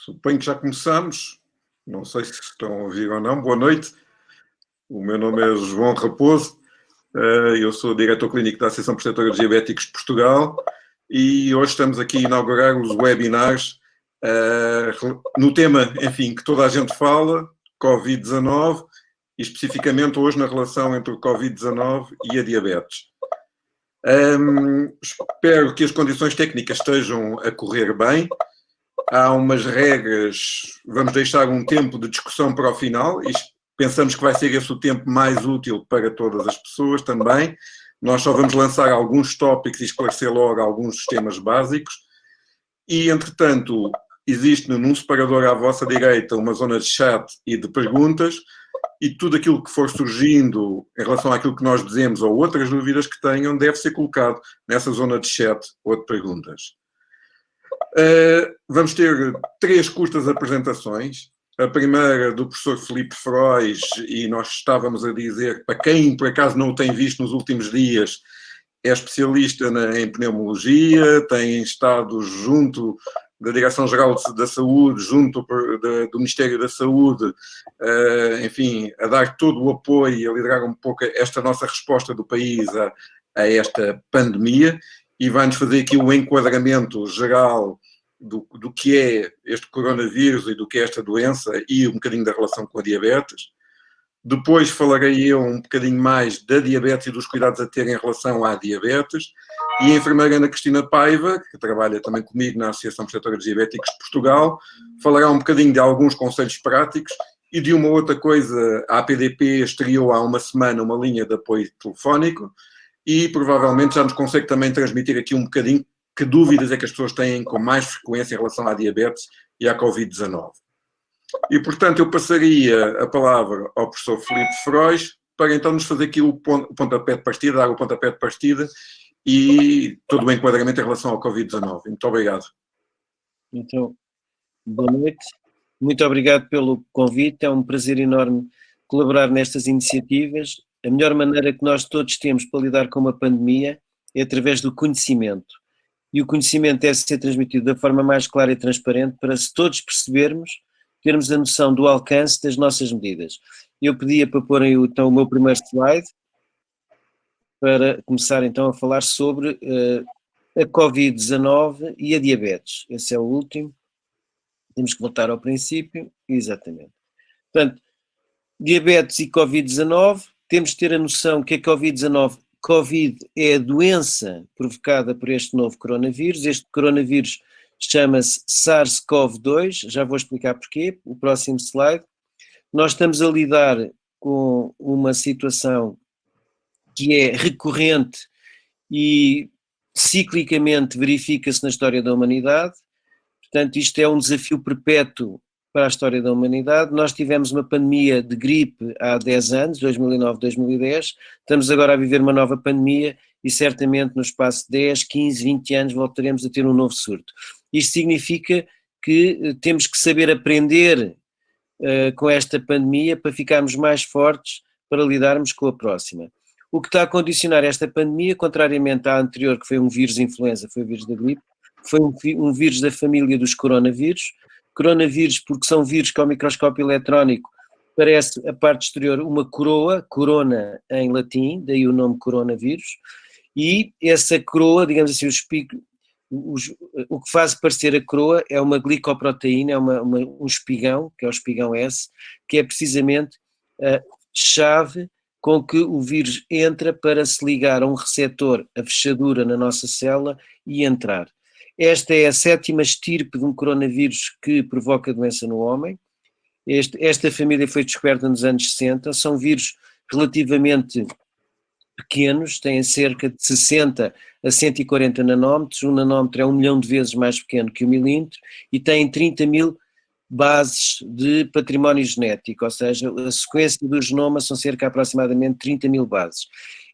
Suponho que já começamos. Não sei se estão a ouvir ou não. Boa noite. O meu nome é João Raposo. Eu sou diretor clínico da Associação Protetora de Diabéticos de Portugal e hoje estamos aqui a inaugurar os webinars no tema, enfim, que toda a gente fala, Covid-19, e especificamente hoje na relação entre o Covid-19 e a diabetes. Espero que as condições técnicas estejam a correr bem. Há umas regras, vamos deixar um tempo de discussão para o final e pensamos que vai ser esse o tempo mais útil para todas as pessoas também. Nós só vamos lançar alguns tópicos e esclarecer logo alguns sistemas básicos. E, entretanto, existe num separador à vossa direita uma zona de chat e de perguntas, e tudo aquilo que for surgindo em relação àquilo que nós dizemos ou outras dúvidas que tenham deve ser colocado nessa zona de chat ou de perguntas. Vamos ter 3 curtas apresentações. A primeira do professor Filipe Frois, e nós estávamos a dizer, para quem por acaso não o tem visto nos últimos dias, é especialista em pneumologia, tem estado junto da Direção-Geral da Saúde, junto do Ministério da Saúde, enfim, a dar todo o apoio e a liderar um pouco esta nossa resposta do país a esta pandemia, e vai-nos fazer aqui um enquadramento geral do que é este coronavírus e do que é esta doença e um bocadinho da relação com a diabetes. Depois falarei eu um bocadinho mais da diabetes e dos cuidados a ter em relação à diabetes. E a enfermeira Ana Cristina Paiva, que trabalha também comigo na Associação Protetora de Diabéticos de Portugal, falará um bocadinho de alguns conselhos práticos e de uma outra coisa. A APDP estreou há uma semana uma linha de apoio telefónico e provavelmente já nos consegue também transmitir aqui um bocadinho que dúvidas é que as pessoas têm com mais frequência em relação à diabetes e à Covid-19. E, portanto, eu passaria a palavra ao professor Filipe Frois para então nos fazer aqui o pontapé de partida, dar o pontapé de partida e todo o enquadramento em relação ao Covid-19. Muito obrigado. Então, boa noite. Muito obrigado pelo convite. É um prazer enorme colaborar nestas iniciativas. A melhor maneira que nós todos temos para lidar com uma pandemia é através do conhecimento. E o conhecimento deve ser transmitido da forma mais clara e transparente para, se todos percebermos, termos a noção do alcance das nossas medidas. Eu pedia para porem então o meu primeiro slide, para começar então a falar sobre a Covid-19 e a diabetes. Esse é o último. Temos que voltar ao princípio. Exatamente. Portanto, diabetes e Covid-19, temos de ter a noção que a Covid-19, Covid é a doença provocada por este novo coronavírus. Este coronavírus chama-se SARS-CoV-2, já vou explicar porquê, o próximo slide. Nós estamos a lidar com uma situação que é recorrente e ciclicamente verifica-se na história da humanidade. Portanto, isto é um desafio perpétuo para a história da humanidade. Nós tivemos uma pandemia de gripe há 10 anos, 2009, 2010, estamos agora a viver uma nova pandemia e certamente no espaço de 10, 15, 20 anos voltaremos a ter um novo surto. Isto significa que temos que saber aprender com esta pandemia para ficarmos mais fortes para lidarmos com a próxima. O que está a condicionar esta pandemia, contrariamente à anterior, que foi um vírus influenza, foi o vírus da gripe, foi um vírus da família dos coronavírus. Coronavírus porque são vírus que ao microscópio eletrónico parece a parte exterior uma coroa, corona em latim, daí o nome coronavírus, e essa coroa, digamos assim, o que faz parecer a coroa é uma glicoproteína, é um espigão, que é o espigão S, que é precisamente a chave com que o vírus entra para se ligar a um receptor, a fechadura na nossa célula e entrar. Esta é a 7ª estirpe de um coronavírus que provoca doença no homem. Esta família foi descoberta nos anos 60, são vírus relativamente pequenos, têm cerca de 60 a 140 nanómetros, um nanómetro é 1 milhão de vezes mais pequeno que 1 milímetro e têm 30 mil bases de património genético, ou seja, a sequência do genoma são cerca de aproximadamente 30 mil bases.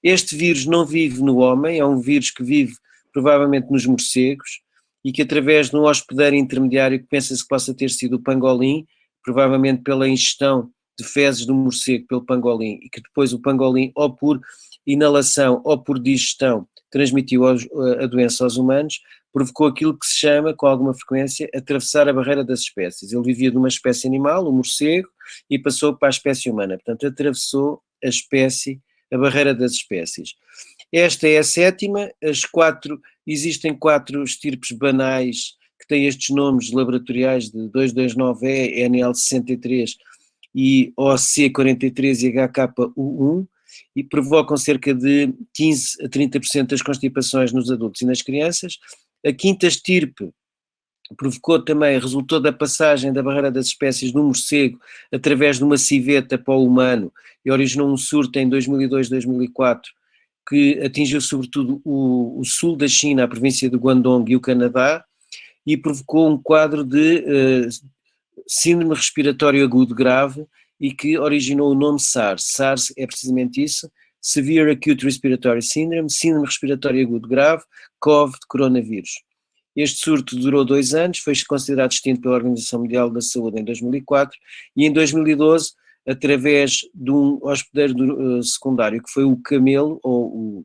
Este vírus não vive no homem, é um vírus que vive provavelmente nos morcegos e que através de um hospedeiro intermediário que pensa-se que possa ter sido o pangolim, provavelmente pela ingestão de fezes do morcego pelo pangolim e que depois o pangolim ou por inalação ou por digestão transmitiu a doença aos humanos, provocou aquilo que se chama, com alguma frequência, atravessar a barreira das espécies. Ele vivia de uma espécie animal, o morcego, e passou para a espécie humana. Portanto, atravessou a barreira das espécies. Esta é a sétima, existem 4 estirpes banais que têm estes nomes laboratoriais de 229E, NL63 e OC43 e HKU1, e provocam cerca de 15 a 30% das constipações nos adultos e nas crianças. A quinta estirpe resultou da passagem da barreira das espécies do morcego através de uma civeta para o humano e originou um surto em 2002-2004 que atingiu sobretudo o sul da China, a província de Guangdong e o Canadá, e provocou um quadro de síndrome respiratório agudo grave e que originou o nome SARS. SARS é precisamente isso, Severe Acute Respiratory Syndrome, síndrome respiratório agudo grave, CoV de coronavírus. Este surto durou 2 anos, foi considerado extinto pela Organização Mundial da Saúde em 2004 e em 2012, através de um hospedeiro secundário, que foi o camelo, ou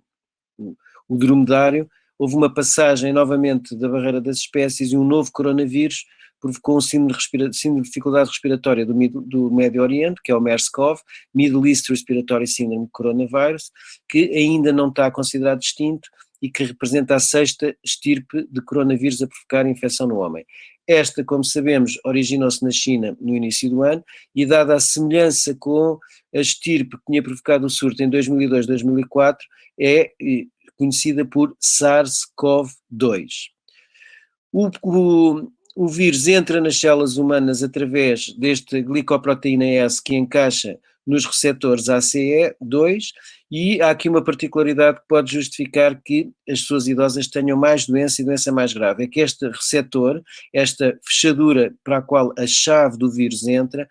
o dromedário, houve uma passagem novamente da barreira das espécies e um novo coronavírus provocou um síndrome de dificuldade respiratória do Médio Oriente, que é o MERS-CoV, Middle East Respiratory Syndrome Coronavirus, que ainda não está considerado extinto e que representa a 6ª estirpe de coronavírus a provocar infecção no homem. Esta, como sabemos, originou-se na China no início do ano e, dada a semelhança com a estirpe que tinha provocado o surto em 2002-2004, é conhecida por SARS-CoV-2. O vírus entra nas células humanas através desta glicoproteína S que encaixa nos receptores ACE2 e há aqui uma particularidade que pode justificar que as pessoas idosas tenham mais doença e doença mais grave, é que este receptor, esta fechadura para a qual a chave do vírus entra,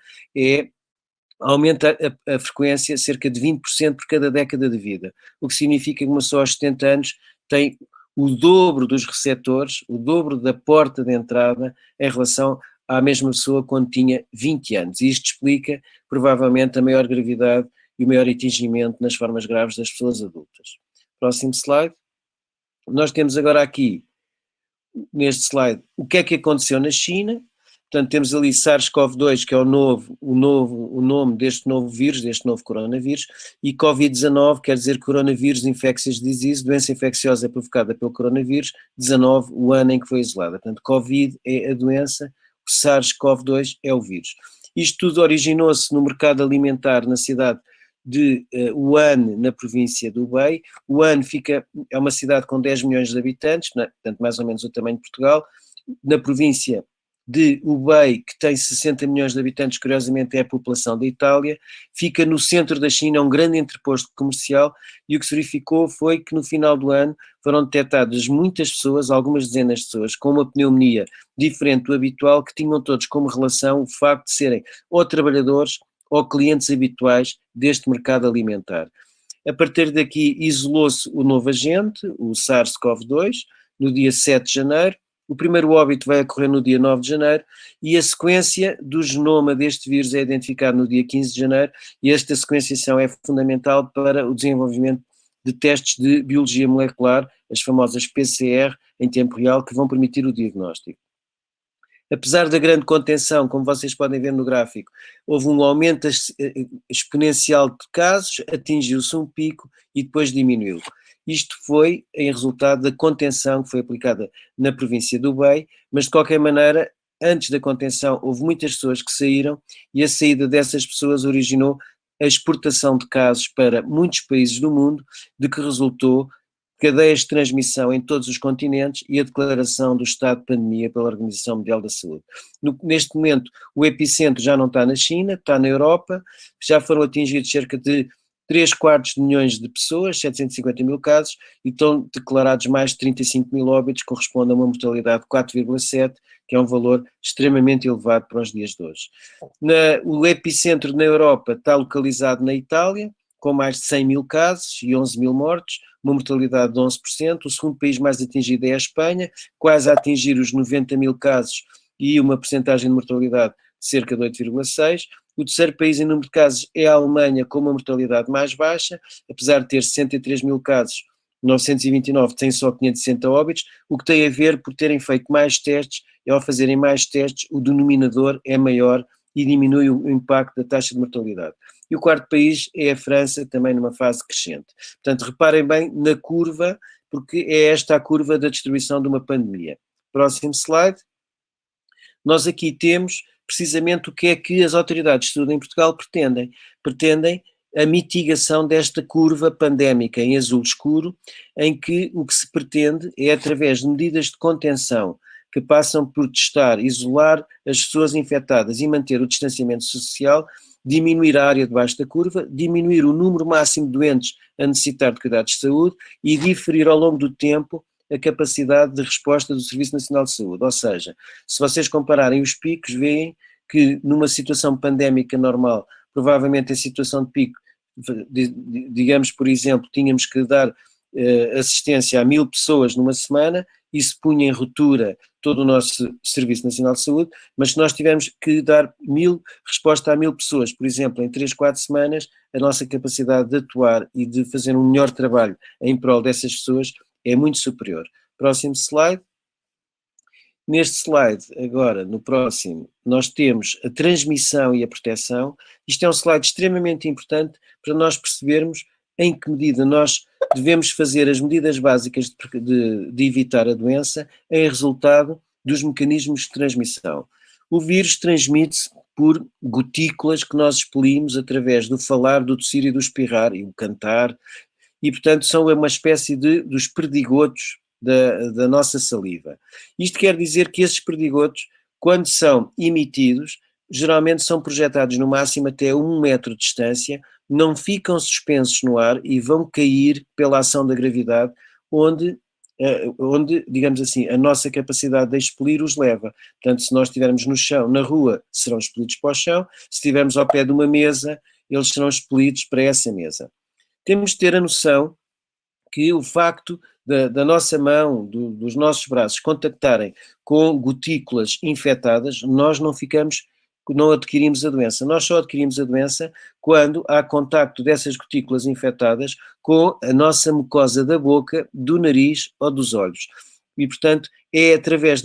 aumenta a frequência cerca de 20% por cada década de vida, o que significa que uma pessoa aos 70 anos tem o dobro dos receptores, o dobro da porta de entrada em relação à mesma pessoa quando tinha 20 anos. E isto explica, provavelmente, a maior gravidade e o maior atingimento nas formas graves das pessoas adultas. Próximo slide. Nós temos agora aqui, neste slide, o que é que aconteceu na China. Portanto, temos ali SARS-CoV-2, que é o nome deste novo vírus, deste novo coronavírus, e Covid-19, quer dizer Coronavirus Infectious Disease, doença infecciosa provocada pelo coronavírus, 19, o ano em que foi isolada. Portanto, Covid é a doença, o SARS-CoV-2 é o vírus. Isto tudo originou-se no mercado alimentar na cidade de Wuhan, na província do Hubei. Wuhan é uma cidade com 10 milhões de habitantes, portanto mais ou menos o tamanho de Portugal. Na província de Hubei, que tem 60 milhões de habitantes, curiosamente é a população da Itália, fica no centro da China, um grande entreposto comercial, e o que se verificou foi que no final do ano foram detectadas muitas pessoas, algumas dezenas de pessoas, com uma pneumonia diferente do habitual, que tinham todos como relação o facto de serem ou trabalhadores ou clientes habituais deste mercado alimentar. A partir daqui isolou-se o novo agente, o SARS-CoV-2, no dia 7 de janeiro, o primeiro óbito vai ocorrer no dia 9 de janeiro e a sequência do genoma deste vírus é identificada no dia 15 de janeiro e esta sequenciação é fundamental para o desenvolvimento de testes de biologia molecular, as famosas PCR, em tempo real, que vão permitir o diagnóstico. Apesar da grande contenção, como vocês podem ver no gráfico, houve um aumento exponencial de casos, atingiu-se um pico e depois diminuiu. Isto foi em resultado da contenção que foi aplicada na província do Hubei, mas de qualquer maneira, antes da contenção, houve muitas pessoas que saíram e a saída dessas pessoas originou a exportação de casos para muitos países do mundo, de que resultou cadeias de transmissão em todos os continentes e a declaração do estado de pandemia pela Organização Mundial da Saúde. Neste momento, o epicentro já não está na China, está na Europa, já foram atingidos cerca de 3/4 de milhões de pessoas, 750 mil casos, e estão declarados mais de 35 mil óbitos, corresponde a uma mortalidade de 4,7, que é um valor extremamente elevado para os dias de hoje. O epicentro na Europa está localizado na Itália, com mais de 100 mil casos e 11 mil mortes, uma mortalidade de 11%. O segundo país mais atingido é a Espanha, quase a atingir os 90 mil casos e uma percentagem de mortalidade de cerca de 8,6%. O terceiro país em número de casos é a Alemanha, com uma mortalidade mais baixa, apesar de ter 63 mil casos, 929 têm só 560 óbitos, o que tem a ver por terem feito mais testes, e ao fazerem mais testes o denominador é maior e diminui o impacto da taxa de mortalidade. E o quarto país é a França, também numa fase crescente. Portanto, reparem bem na curva, porque é esta a curva da distribuição de uma pandemia. Próximo slide. Nós aqui temos precisamente o que é que as autoridades de saúde em Portugal pretendem. Pretendem a mitigação desta curva pandémica em azul escuro, em que o que se pretende é, através de medidas de contenção que passam por testar, isolar as pessoas infectadas e manter o distanciamento social, diminuir a área debaixo da curva, diminuir o número máximo de doentes a necessitar de cuidados de saúde e diferir ao longo do tempo a capacidade de resposta do Serviço Nacional de Saúde. Ou seja, se vocês compararem os picos, veem que numa situação pandémica normal, provavelmente em situação de pico, digamos, por exemplo, tínhamos que dar assistência a 1000 pessoas numa semana, isso punha em ruptura todo o nosso Serviço Nacional de Saúde, mas se nós tivermos que dar resposta a 1000 pessoas, por exemplo, em 3, 4 semanas, a nossa capacidade de atuar e de fazer um melhor trabalho em prol dessas pessoas é muito superior. Próximo slide. Neste slide, agora, no próximo, nós temos a transmissão e a proteção. Isto é um slide extremamente importante para nós percebermos em que medida nós devemos fazer as medidas básicas de evitar a doença em resultado dos mecanismos de transmissão. O vírus transmite-se por gotículas que nós expelimos através do falar, do tossir e do espirrar e o cantar, e portanto são uma espécie dos perdigotos da nossa saliva. Isto quer dizer que esses perdigotos, quando são emitidos, geralmente são projetados no máximo até 1 metro de distância, não ficam suspensos no ar e vão cair pela ação da gravidade, onde, digamos assim, a nossa capacidade de expelir os leva. Portanto, se nós estivermos no chão, na rua, serão expelidos para o chão, se estivermos ao pé de uma mesa, eles serão expelidos para essa mesa. Temos de ter a noção que o facto da nossa mão, dos nossos braços contactarem com gotículas infectadas, nós não adquirimos a doença. Nós só adquirimos a doença quando há contacto dessas gotículas infectadas com a nossa mucosa da boca, do nariz ou dos olhos. E, portanto, é através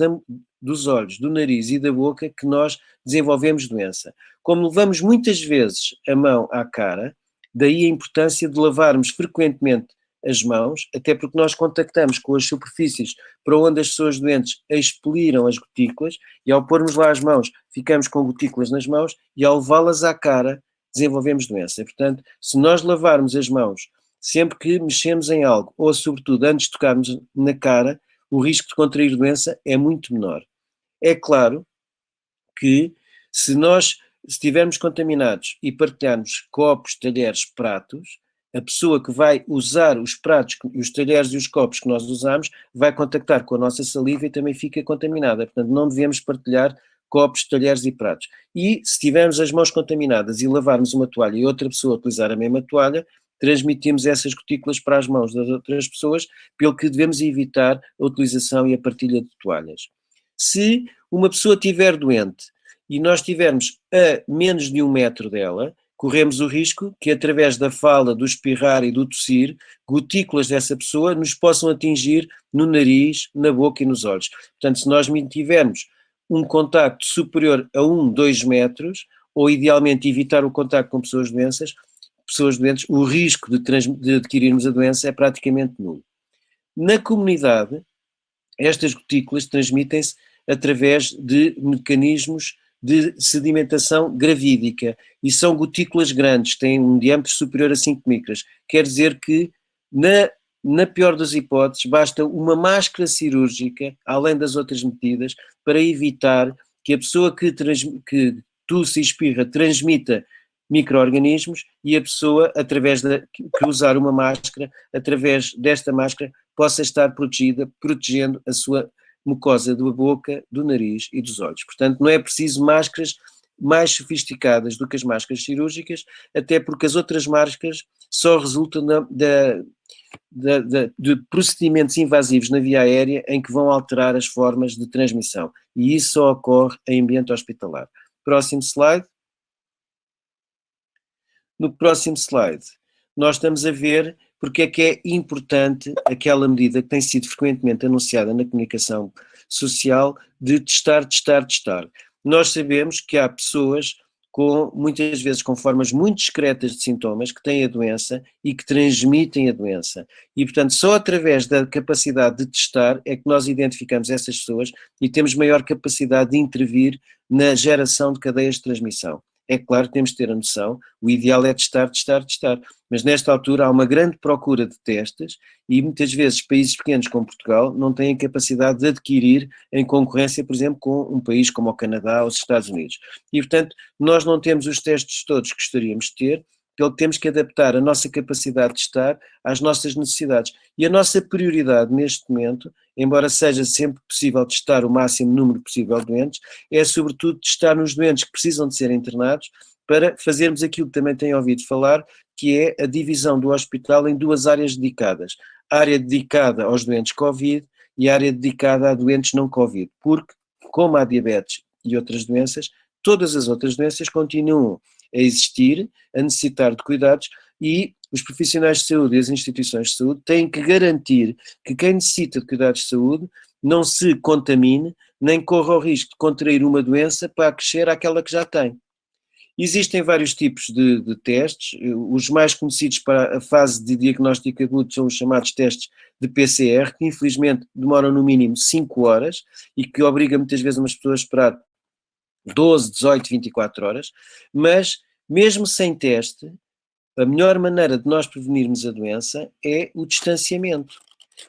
dos olhos, do nariz e da boca que nós desenvolvemos doença. Como levamos muitas vezes a mão à cara, daí a importância de lavarmos frequentemente as mãos, até porque nós contactamos com as superfícies para onde as pessoas doentes expeliram as gotículas e ao pormos lá as mãos ficamos com gotículas nas mãos e ao levá-las à cara desenvolvemos doença. E, portanto, se nós lavarmos as mãos sempre que mexemos em algo ou sobretudo antes de tocarmos na cara, o risco de contrair doença é muito menor. É claro que se nós estivermos contaminados e partilharmos copos, talheres, pratos, a pessoa que vai usar os pratos, os talheres e os copos que nós usamos vai contactar com a nossa saliva e também fica contaminada. Portanto, não devemos partilhar copos, talheres e pratos. E se tivermos as mãos contaminadas e lavarmos uma toalha e outra pessoa utilizar a mesma toalha, transmitimos essas gotículas para as mãos das outras pessoas, pelo que devemos evitar a utilização e a partilha de toalhas. Se uma pessoa estiver doente e nós estivermos a menos de 1 metro dela, corremos o risco que, através da fala, do espirrar e do tossir, gotículas dessa pessoa nos possam atingir no nariz, na boca e nos olhos. Portanto, se nós mantivermos um contacto superior a 1, 2 metros, ou idealmente evitar o contacto com pessoas doentes, o risco de adquirirmos a doença é praticamente nulo. Na comunidade, estas gotículas transmitem-se através de mecanismos de sedimentação gravídica e são gotículas grandes, têm um diâmetro superior a 5 micras. Quer dizer que, na pior das hipóteses, basta uma máscara cirúrgica, além das outras medidas, para evitar que a pessoa que tosse e espirra transmita micro-organismos e a pessoa, que usar uma máscara, através desta máscara, possa estar protegendo a sua mucosa da boca, do nariz e dos olhos. Portanto, não é preciso máscaras mais sofisticadas do que as máscaras cirúrgicas, até porque as outras máscaras só resultam de procedimentos invasivos na via aérea em que vão alterar as formas de transmissão. E isso só ocorre em ambiente hospitalar. Próximo slide. No próximo slide, nós estamos a ver porque é que é importante aquela medida que tem sido frequentemente anunciada na comunicação social de testar, testar, testar. Nós sabemos que há pessoas muitas vezes com formas muito discretas de sintomas que têm a doença e que transmitem a doença. E, portanto, só através da capacidade de testar é que nós identificamos essas pessoas e temos maior capacidade de intervir na geração de cadeias de transmissão. É claro que temos de ter a noção, o ideal é testar, testar, testar, mas nesta altura há uma grande procura de testes e muitas vezes países pequenos como Portugal não têm a capacidade de adquirir em concorrência, por exemplo, com um país como o Canadá ou os Estados Unidos. E, portanto, nós não temos os testes todos que gostaríamos de ter, pelo que temos que adaptar a nossa capacidade de testar às nossas necessidades. E a nossa prioridade neste momento, embora seja sempre possível testar o máximo número possível de doentes, é sobretudo testar nos doentes que precisam de ser internados para fazermos aquilo que também têm ouvido falar, que é a divisão do hospital em duas áreas dedicadas. A área dedicada aos doentes Covid e a área dedicada a doentes não Covid, porque, como há diabetes e outras doenças, todas as outras doenças continuam a existir, a necessitar de cuidados e os profissionais de saúde e as instituições de saúde têm que garantir que quem necessita de cuidados de saúde não se contamine, nem corra o risco de contrair uma doença para acrescer àquela que já tem. Existem vários tipos de testes, os mais conhecidos para a fase de diagnóstico agudo são os chamados testes de PCR, que infelizmente demoram no mínimo 5 horas e que obrigam muitas vezes umas pessoas a esperar 12, 18, 24 horas, mas mesmo sem teste, a melhor maneira de nós prevenirmos a doença é o distanciamento.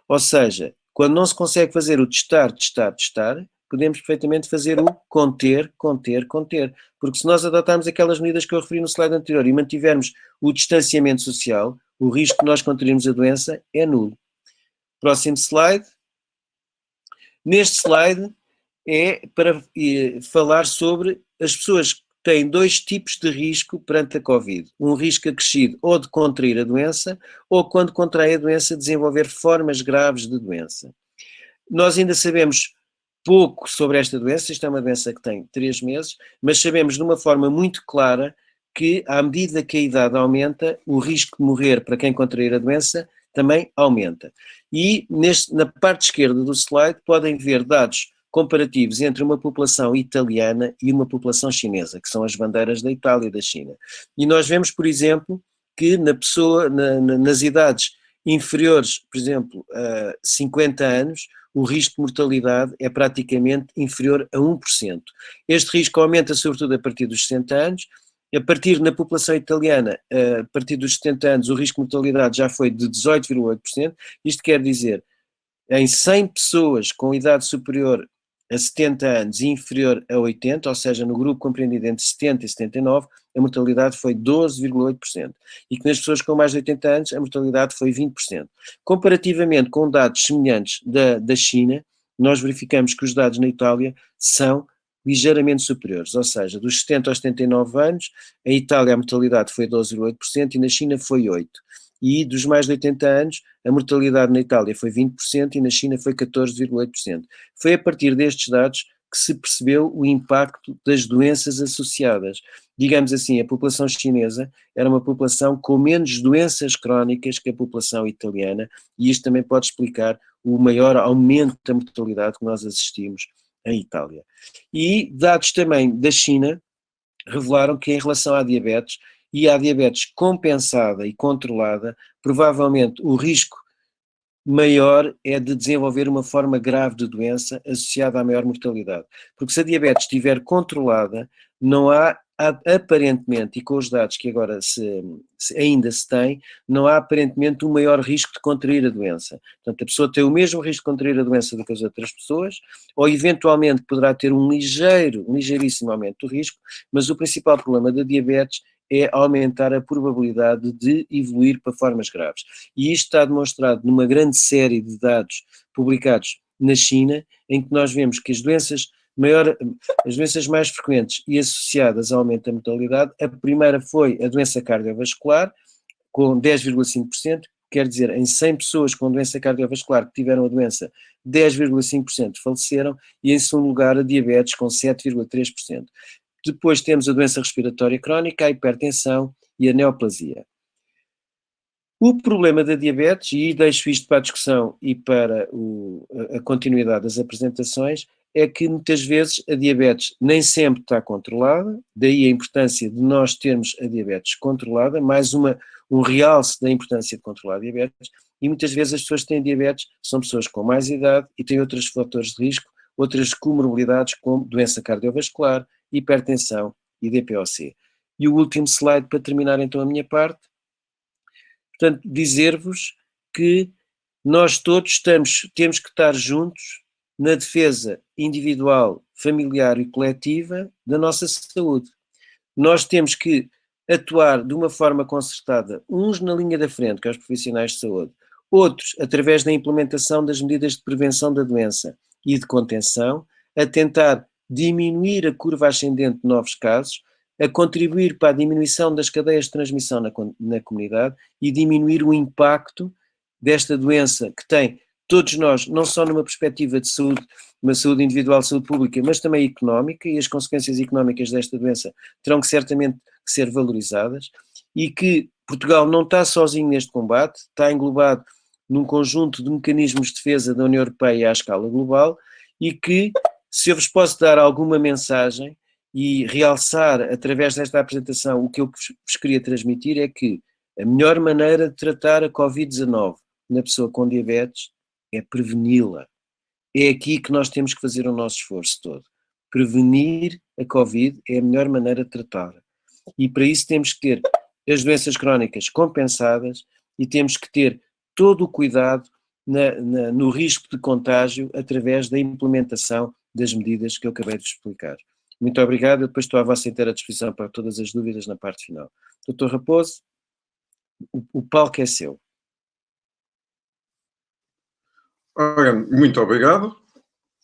Ou seja, quando não se consegue fazer o testar, testar, testar, podemos perfeitamente fazer o conter, conter, conter. Porque se nós adotarmos aquelas medidas que eu referi no slide anterior e mantivermos o distanciamento social, o risco de nós contrairmos a doença é nulo. Próximo slide. Neste slide é para falar sobre as pessoas que têm dois tipos de risco perante a Covid. Um risco acrescido ou de contrair a doença ou quando contrai a doença desenvolver formas graves de doença. Nós ainda sabemos pouco sobre esta doença, isto é uma doença que tem 3 meses, mas sabemos de uma forma muito clara que à medida que a idade aumenta, o risco de morrer para quem contrair a doença também aumenta. E na parte esquerda do slide podem ver dados comparativos entre uma população italiana e uma população chinesa, que são as bandeiras da Itália e da China. E nós vemos, por exemplo, que nas idades inferiores, por exemplo, a 50 anos, o risco de mortalidade é praticamente inferior a 1%. Este risco aumenta sobretudo a partir dos 60 anos. A partir na população italiana, a partir dos 70 anos, o risco de mortalidade já foi de 18,8%. Isto quer dizer, em 100 pessoas com idade superior a 70 anos e inferior a 80, ou seja, no grupo compreendido entre 70 e 79, a mortalidade foi 12,8%. E que nas pessoas com mais de 80 anos, a mortalidade foi 20%. Comparativamente com dados semelhantes da China, nós verificamos que os dados na Itália são ligeiramente superiores, ou seja, dos 70 aos 79 anos, em Itália a mortalidade foi 12,8% e na China foi 8%. E dos mais de 80 anos, a mortalidade na Itália foi 20% e na China foi 14,8%. Foi a partir destes dados que se percebeu o impacto das doenças associadas. Digamos assim, a população chinesa era uma população com menos doenças crónicas que a população italiana e isto também pode explicar o maior aumento da mortalidade que nós assistimos em Itália. E dados também da China revelaram que em relação à diabetes e à diabetes compensada e controlada, provavelmente o risco maior é de desenvolver uma forma grave de doença associada à maior mortalidade. Porque se a diabetes estiver controlada, não há aparentemente, e com os dados que agora ainda se tem, não há aparentemente um maior risco de contrair a doença. Portanto, a pessoa tem o mesmo risco de contrair a doença do que as outras pessoas, ou eventualmente poderá ter um ligeiríssimo aumento do risco, mas o principal problema da diabetes é aumentar a probabilidade de evoluir para formas graves. E isto está demonstrado numa grande série de dados publicados na China, em que nós vemos que as doenças mais frequentes e associadas ao aumento da mortalidade, a primeira foi a doença cardiovascular, com 10,5%, quer dizer, em 100 pessoas com doença cardiovascular que tiveram a doença, 10,5% faleceram, e em segundo lugar a diabetes, com 7,3%. Depois temos a doença respiratória crónica, a hipertensão e a neoplasia. O problema da diabetes, e deixo isto para a discussão e para a continuidade das apresentações, é que muitas vezes a diabetes nem sempre está controlada, daí a importância de nós termos a diabetes controlada, mais um realce da importância de controlar a diabetes, e muitas vezes as pessoas que têm diabetes são pessoas com mais idade e têm outros fatores de risco, outras comorbilidades como doença cardiovascular, hipertensão e DPOC. E o último slide para terminar então a minha parte, portanto, dizer-vos que nós todos temos que estar juntos na defesa individual, familiar e coletiva da nossa saúde. Nós temos que atuar de uma forma concertada, uns na linha da frente, que é os profissionais de saúde, outros através da implementação das medidas de prevenção da doença e de contenção, a tentar diminuir a curva ascendente de novos casos, a contribuir para a diminuição das cadeias de transmissão na comunidade e diminuir o impacto desta doença que tem todos nós, não só numa perspectiva de saúde, uma saúde individual, saúde pública, mas também económica, e as consequências económicas desta doença terão que certamente ser valorizadas, e que Portugal não está sozinho neste combate, está englobado num conjunto de mecanismos de defesa da União Europeia à escala global, e que, se eu vos posso dar alguma mensagem e realçar através desta apresentação o que eu vos queria transmitir, é que a melhor maneira de tratar a Covid-19 na pessoa com diabetes é preveni-la. É aqui que nós temos que fazer o nosso esforço todo. Prevenir a Covid é a melhor maneira de tratá-la. E para isso temos que ter as doenças crónicas compensadas e temos que ter todo o cuidado no risco de contágio através da implementação das medidas que eu acabei de explicar. Muito obrigado, eu depois estou à vossa inteira disposição para todas as dúvidas na parte final. Dr. Raposo, o palco é seu. Ora, muito obrigado.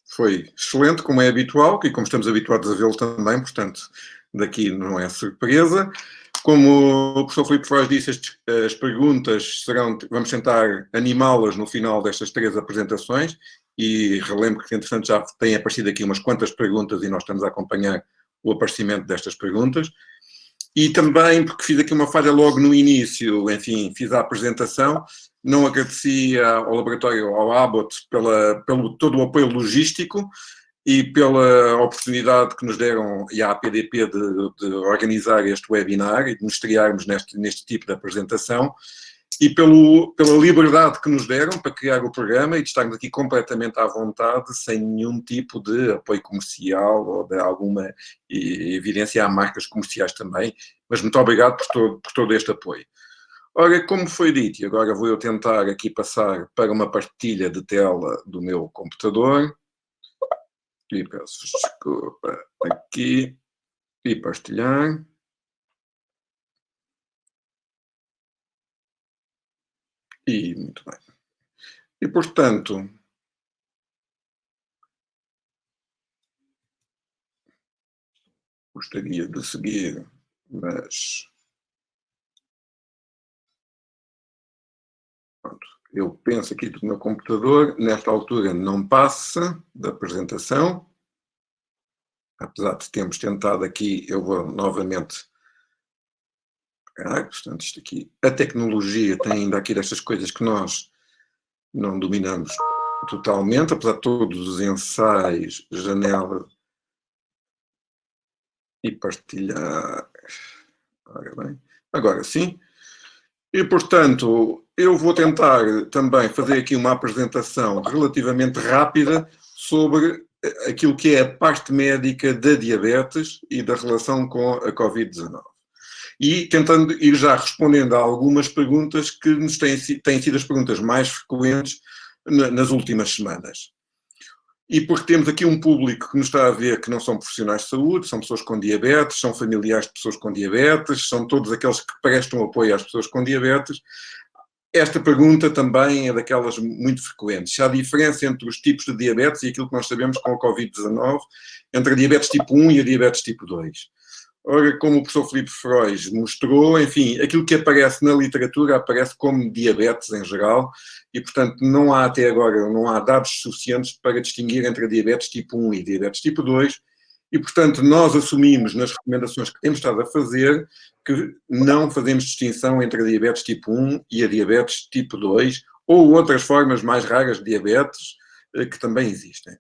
Foi excelente, como é habitual, e como estamos habituados a vê-lo também, portanto, daqui não é surpresa. Como o professor Filipe Frois disse, as perguntas vamos tentar animá-las no final destas 3 apresentações, e relembro que, entretanto, já têm aparecido aqui umas quantas perguntas e nós estamos a acompanhar o aparecimento destas perguntas. E também, porque fiz aqui uma falha logo no início, enfim, fiz a apresentação, não agradeci ao laboratório, ao Abbott, pelo todo o apoio logístico e pela oportunidade que nos deram, e à APDP, de organizar este webinar e de nos estrearmos neste tipo de apresentação, e pela liberdade que nos deram para criar o programa e de estarmos aqui completamente à vontade, sem nenhum tipo de apoio comercial ou de alguma evidência a marcas comerciais também. Mas muito obrigado por todo este apoio. Ora, como foi dito, e agora vou eu tentar aqui passar para uma partilha de tela do meu computador. E peço desculpa aqui. E partilhar. E muito bem. E, portanto, gostaria de seguir, mas pronto, eu penso aqui do meu computador, nesta altura não passa da apresentação, apesar de termos tentado aqui, eu vou novamente. Portanto, isto aqui, a tecnologia tem ainda aqui destas coisas que nós não dominamos totalmente, apesar de todos os ensaios, janela e partilhar. Ora bem, agora sim. E, portanto, eu vou tentar também fazer aqui uma apresentação relativamente rápida sobre aquilo que é a parte médica da diabetes e da relação com a Covid-19. E tentando ir já respondendo a algumas perguntas que nos têm sido as perguntas mais frequentes nas últimas semanas. E porque temos aqui um público que nos está a ver que não são profissionais de saúde, são pessoas com diabetes, são familiares de pessoas com diabetes, são todos aqueles que prestam apoio às pessoas com diabetes. Esta pergunta também é daquelas muito frequentes. Se há diferença entre os tipos de diabetes e aquilo que nós sabemos com a Covid-19, entre a diabetes tipo 1 e a diabetes tipo 2. Ora, como o professor Filipe Frois mostrou, enfim, aquilo que aparece na literatura aparece como diabetes em geral e, portanto, não há até agora, não há dados suficientes para distinguir entre a diabetes tipo 1 e diabetes tipo 2 E, portanto, nós assumimos nas recomendações que temos estado a fazer que não fazemos distinção entre a diabetes tipo 1 e a diabetes tipo 2 ou outras formas mais raras de diabetes que também existem.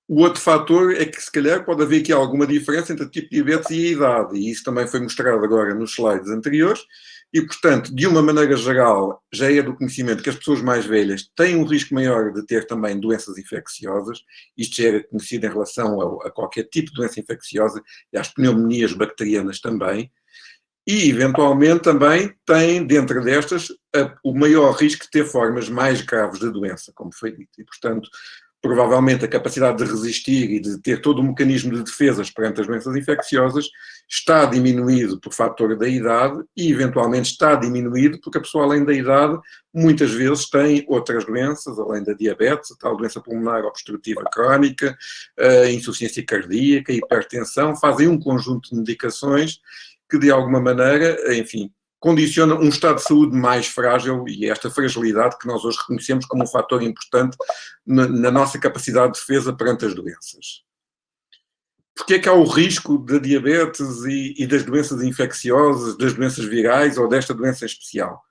O outro fator é que, se calhar, pode haver aqui alguma diferença entre o tipo de diabetes e a idade, e isso também foi mostrado agora nos slides anteriores, e, portanto, de uma maneira geral, já é do conhecimento que as pessoas mais velhas têm um risco maior de ter também doenças infecciosas, isto já era conhecido em relação a qualquer tipo de doença infecciosa, e às pneumonias bacterianas também, e, eventualmente, também têm, dentro destas, o maior risco de ter formas mais graves de doença, como foi dito, e, portanto, provavelmente a capacidade de resistir e de ter todo o mecanismo de defesas perante as doenças infecciosas está diminuído por fator da idade e, eventualmente, está diminuído porque a pessoa, além da idade, muitas vezes tem outras doenças, além da diabetes, a tal doença pulmonar obstrutiva crónica, a insuficiência cardíaca, a hipertensão, fazem um conjunto de medicações que, de alguma maneira, enfim, condiciona um estado de saúde mais frágil e esta fragilidade que nós hoje reconhecemos como um fator importante na nossa capacidade de defesa perante as doenças. Porquê é que há o risco da diabetes e das doenças infecciosas, das doenças virais ou desta doença em especial?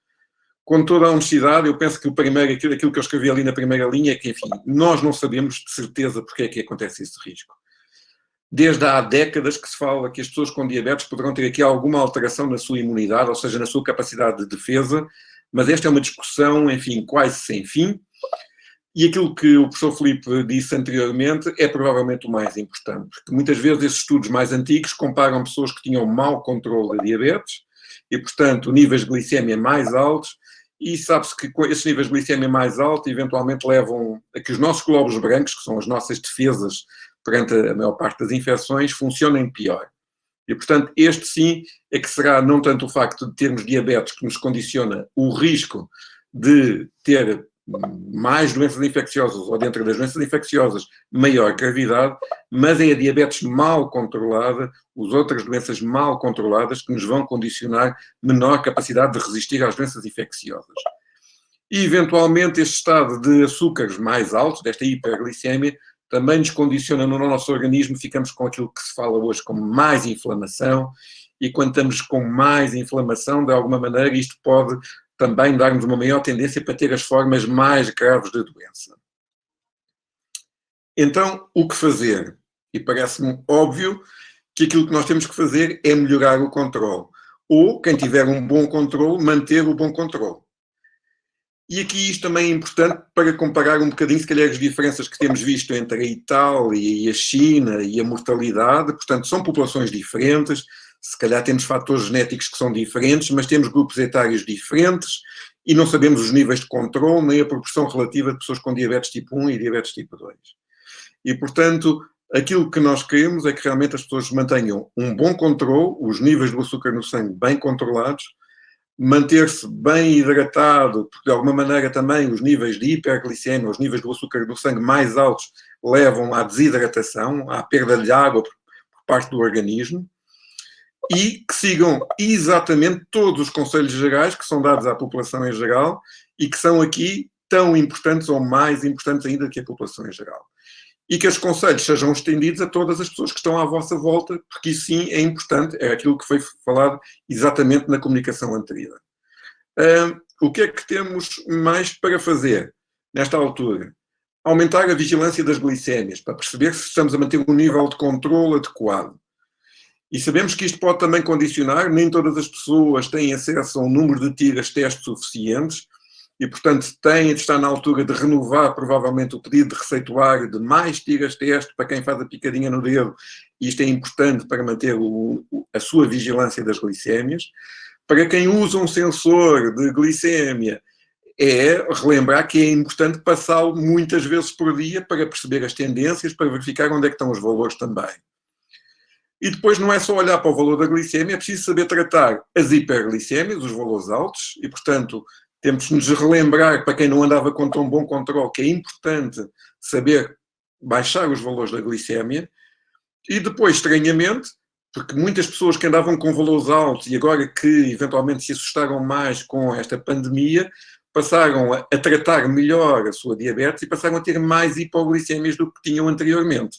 Com toda a honestidade, eu penso que aquilo que eu escrevi ali na primeira linha é que, enfim, nós não sabemos de certeza porque é que acontece esse risco. Desde há décadas que se fala que as pessoas com diabetes poderão ter aqui alguma alteração na sua imunidade, ou seja, na sua capacidade de defesa, mas esta é uma discussão, enfim, quase sem fim, e aquilo que o professor Filipe disse anteriormente é provavelmente o mais importante, porque muitas vezes esses estudos mais antigos comparam pessoas que tinham mau controle da diabetes, e, portanto, níveis de glicemia mais altos, e sabe-se que esses níveis de glicemia mais altos eventualmente levam a que os nossos glóbulos brancos, que são as nossas defesas perante a maior parte das infecções, funcionem pior. E, portanto, este sim é que será não tanto o facto de termos diabetes que nos condiciona o risco de ter mais doenças infecciosas ou dentro das doenças infecciosas maior gravidade, mas é a diabetes mal controlada, as outras doenças mal controladas que nos vão condicionar menor capacidade de resistir às doenças infecciosas. E, eventualmente, este estado de açúcares mais altos, desta hiperglicemia, também nos condiciona no nosso organismo, ficamos com aquilo que se fala hoje como mais inflamação, e quando estamos com mais inflamação, de alguma maneira, isto pode também dar-nos uma maior tendência para ter as formas mais graves da doença. Então, o que fazer? E parece-me óbvio que aquilo que nós temos que fazer é melhorar o controle. Ou, quem tiver um bom controle, manter o bom controle. E aqui isto também é importante para comparar um bocadinho, se calhar, as diferenças que temos visto entre a Itália e a China e a mortalidade. Portanto, são populações diferentes, se calhar temos fatores genéticos que são diferentes, mas temos grupos etários diferentes e não sabemos os níveis de controle nem a proporção relativa de pessoas com diabetes tipo 1 e diabetes tipo 2. E, portanto, aquilo que nós queremos é que realmente as pessoas mantenham um bom controle, os níveis do açúcar no sangue bem controlados, manter-se bem hidratado, porque de alguma maneira também os níveis de hiperglicemia, os níveis do açúcar do sangue mais altos, levam à desidratação, à perda de água por parte do organismo, e que sigam exatamente todos os conselhos gerais que são dados à população em geral e que são aqui tão importantes ou mais importantes ainda que a população em geral. E que os conselhos sejam estendidos a todas as pessoas que estão à vossa volta, porque isso sim é importante, é aquilo que foi falado exatamente na comunicação anterior. O que é que temos mais para fazer nesta altura? Aumentar a vigilância das glicémias, para perceber se estamos a manter um nível de controle adequado. E sabemos que isto pode também condicionar, nem todas as pessoas têm acesso a um número de tiras testes suficientes, e, portanto, está na altura de renovar, provavelmente, o pedido de receituário de mais tiras-teste para quem faz a picadinha no dedo. Isto é importante para manter a sua vigilância das glicémias. Para quem usa um sensor de glicémia, é relembrar que é importante passá-lo muitas vezes por dia para perceber as tendências, para verificar onde é que estão os valores também. E depois não é só olhar para o valor da glicémia, é preciso saber tratar as hiperglicémias, os valores altos, e, portanto, temos de nos relembrar, para quem não andava com tão bom controle, que é importante saber baixar os valores da glicémia. E depois, estranhamente, porque muitas pessoas que andavam com valores altos e agora que eventualmente se assustaram mais com esta pandemia, passaram a tratar melhor a sua diabetes e passaram a ter mais hipoglicémias do que tinham anteriormente.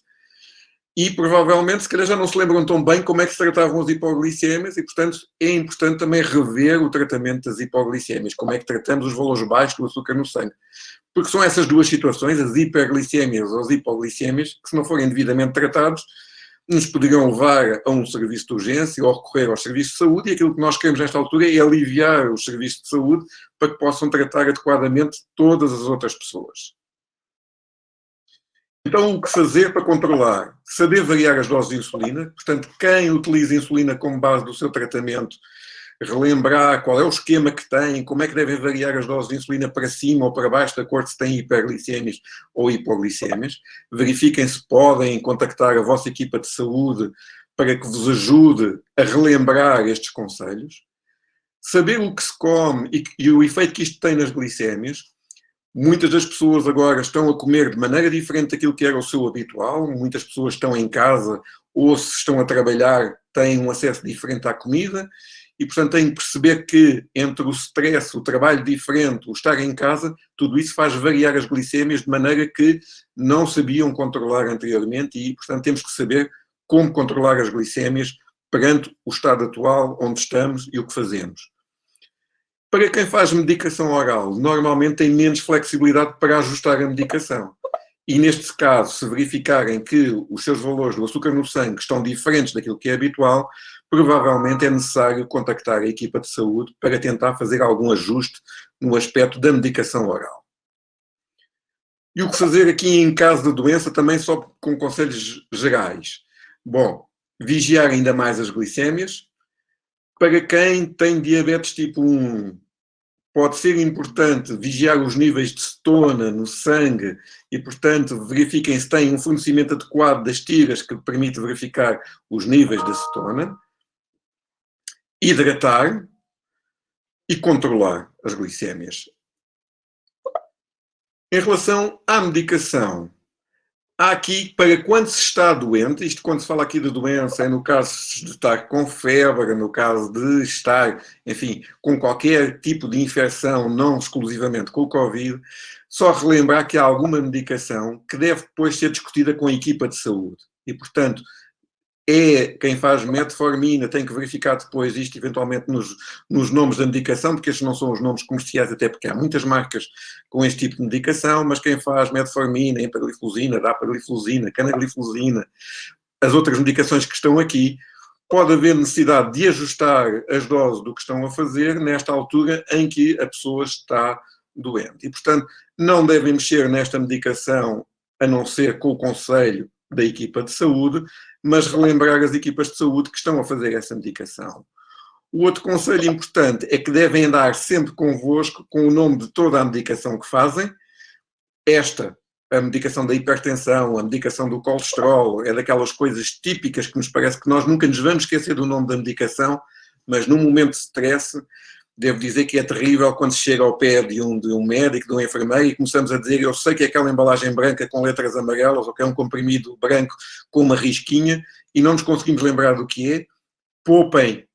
e provavelmente, se calhar, já não se lembram tão bem como é que se tratavam as hipoglicémias e, portanto, é importante também rever o tratamento das hipoglicémias, como é que tratamos os valores baixos do açúcar no sangue. Porque são essas duas situações, as hiperglicémias ou as hipoglicémias, que se não forem devidamente tratados, nos poderiam levar a um serviço de urgência ou recorrer aos serviços de saúde, e aquilo que nós queremos nesta altura é aliviar os serviços de saúde para que possam tratar adequadamente todas as outras pessoas. Então, o que fazer para controlar? Saber variar as doses de insulina. Portanto, quem utiliza insulina como base do seu tratamento, relembrar qual é o esquema que tem, como é que devem variar as doses de insulina para cima ou para baixo, de acordo se têm hiperglicémias ou hipoglicémias. Verifiquem se podem contactar a vossa equipa de saúde para que vos ajude a relembrar estes conselhos. Saber o que se come e o efeito que isto tem nas glicémias. Muitas das pessoas agora estão a comer de maneira diferente daquilo que era o seu habitual. Muitas pessoas estão em casa ou, se estão a trabalhar, têm um acesso diferente à comida. E, portanto, têm que perceber que entre o stress, o trabalho diferente, o estar em casa, tudo isso faz variar as glicémias de maneira que não sabiam controlar anteriormente e, portanto, temos que saber como controlar as glicémias perante o estado atual, onde estamos e o que fazemos. Para quem faz medicação oral, normalmente tem menos flexibilidade para ajustar a medicação. E neste caso, se verificarem que os seus valores do açúcar no sangue estão diferentes daquilo que é habitual, provavelmente é necessário contactar a equipa de saúde para tentar fazer algum ajuste no aspecto da medicação oral. E o que fazer aqui em caso de doença, também só com conselhos gerais? Bom, vigiar ainda mais as glicémias. Para quem tem diabetes tipo 1, pode ser importante vigiar os níveis de cetona no sangue e, portanto, verifiquem se têm um fornecimento adequado das tiras que permite verificar os níveis de cetona. Hidratar e controlar as glicémias. Em relação à medicação, há aqui, para quando se está doente, isto quando se fala aqui de doença, é no caso de estar com febre, no caso de estar, enfim, com qualquer tipo de infecção, não exclusivamente com o Covid, só relembrar que há alguma medicação que deve depois ser discutida com a equipa de saúde. E, portanto, quem faz metformina tem que verificar depois isto, eventualmente, nos nomes da medicação, porque estes não são os nomes comerciais, até porque há muitas marcas com este tipo de medicação, mas quem faz metformina, empagliflozina, dapagliflozina, canagliflozina, as outras medicações que estão aqui, pode haver necessidade de ajustar as doses do que estão a fazer nesta altura em que a pessoa está doente. E, portanto, não devem mexer nesta medicação a não ser com o conselho da equipa de saúde, mas relembrar as equipas de saúde que estão a fazer essa medicação. O outro conselho importante é que devem andar sempre convosco com o nome de toda a medicação que fazem. A medicação da hipertensão, a medicação do colesterol, é daquelas coisas típicas que nos parece que nós nunca nos vamos esquecer do nome da medicação, mas num momento de stress, devo dizer que é terrível quando se chega ao pé de um médico, de um enfermeiro, e começamos a dizer: eu sei que é aquela embalagem branca com letras amarelas, ou que é um comprimido branco com uma risquinha, e não nos conseguimos lembrar do que é. Poupem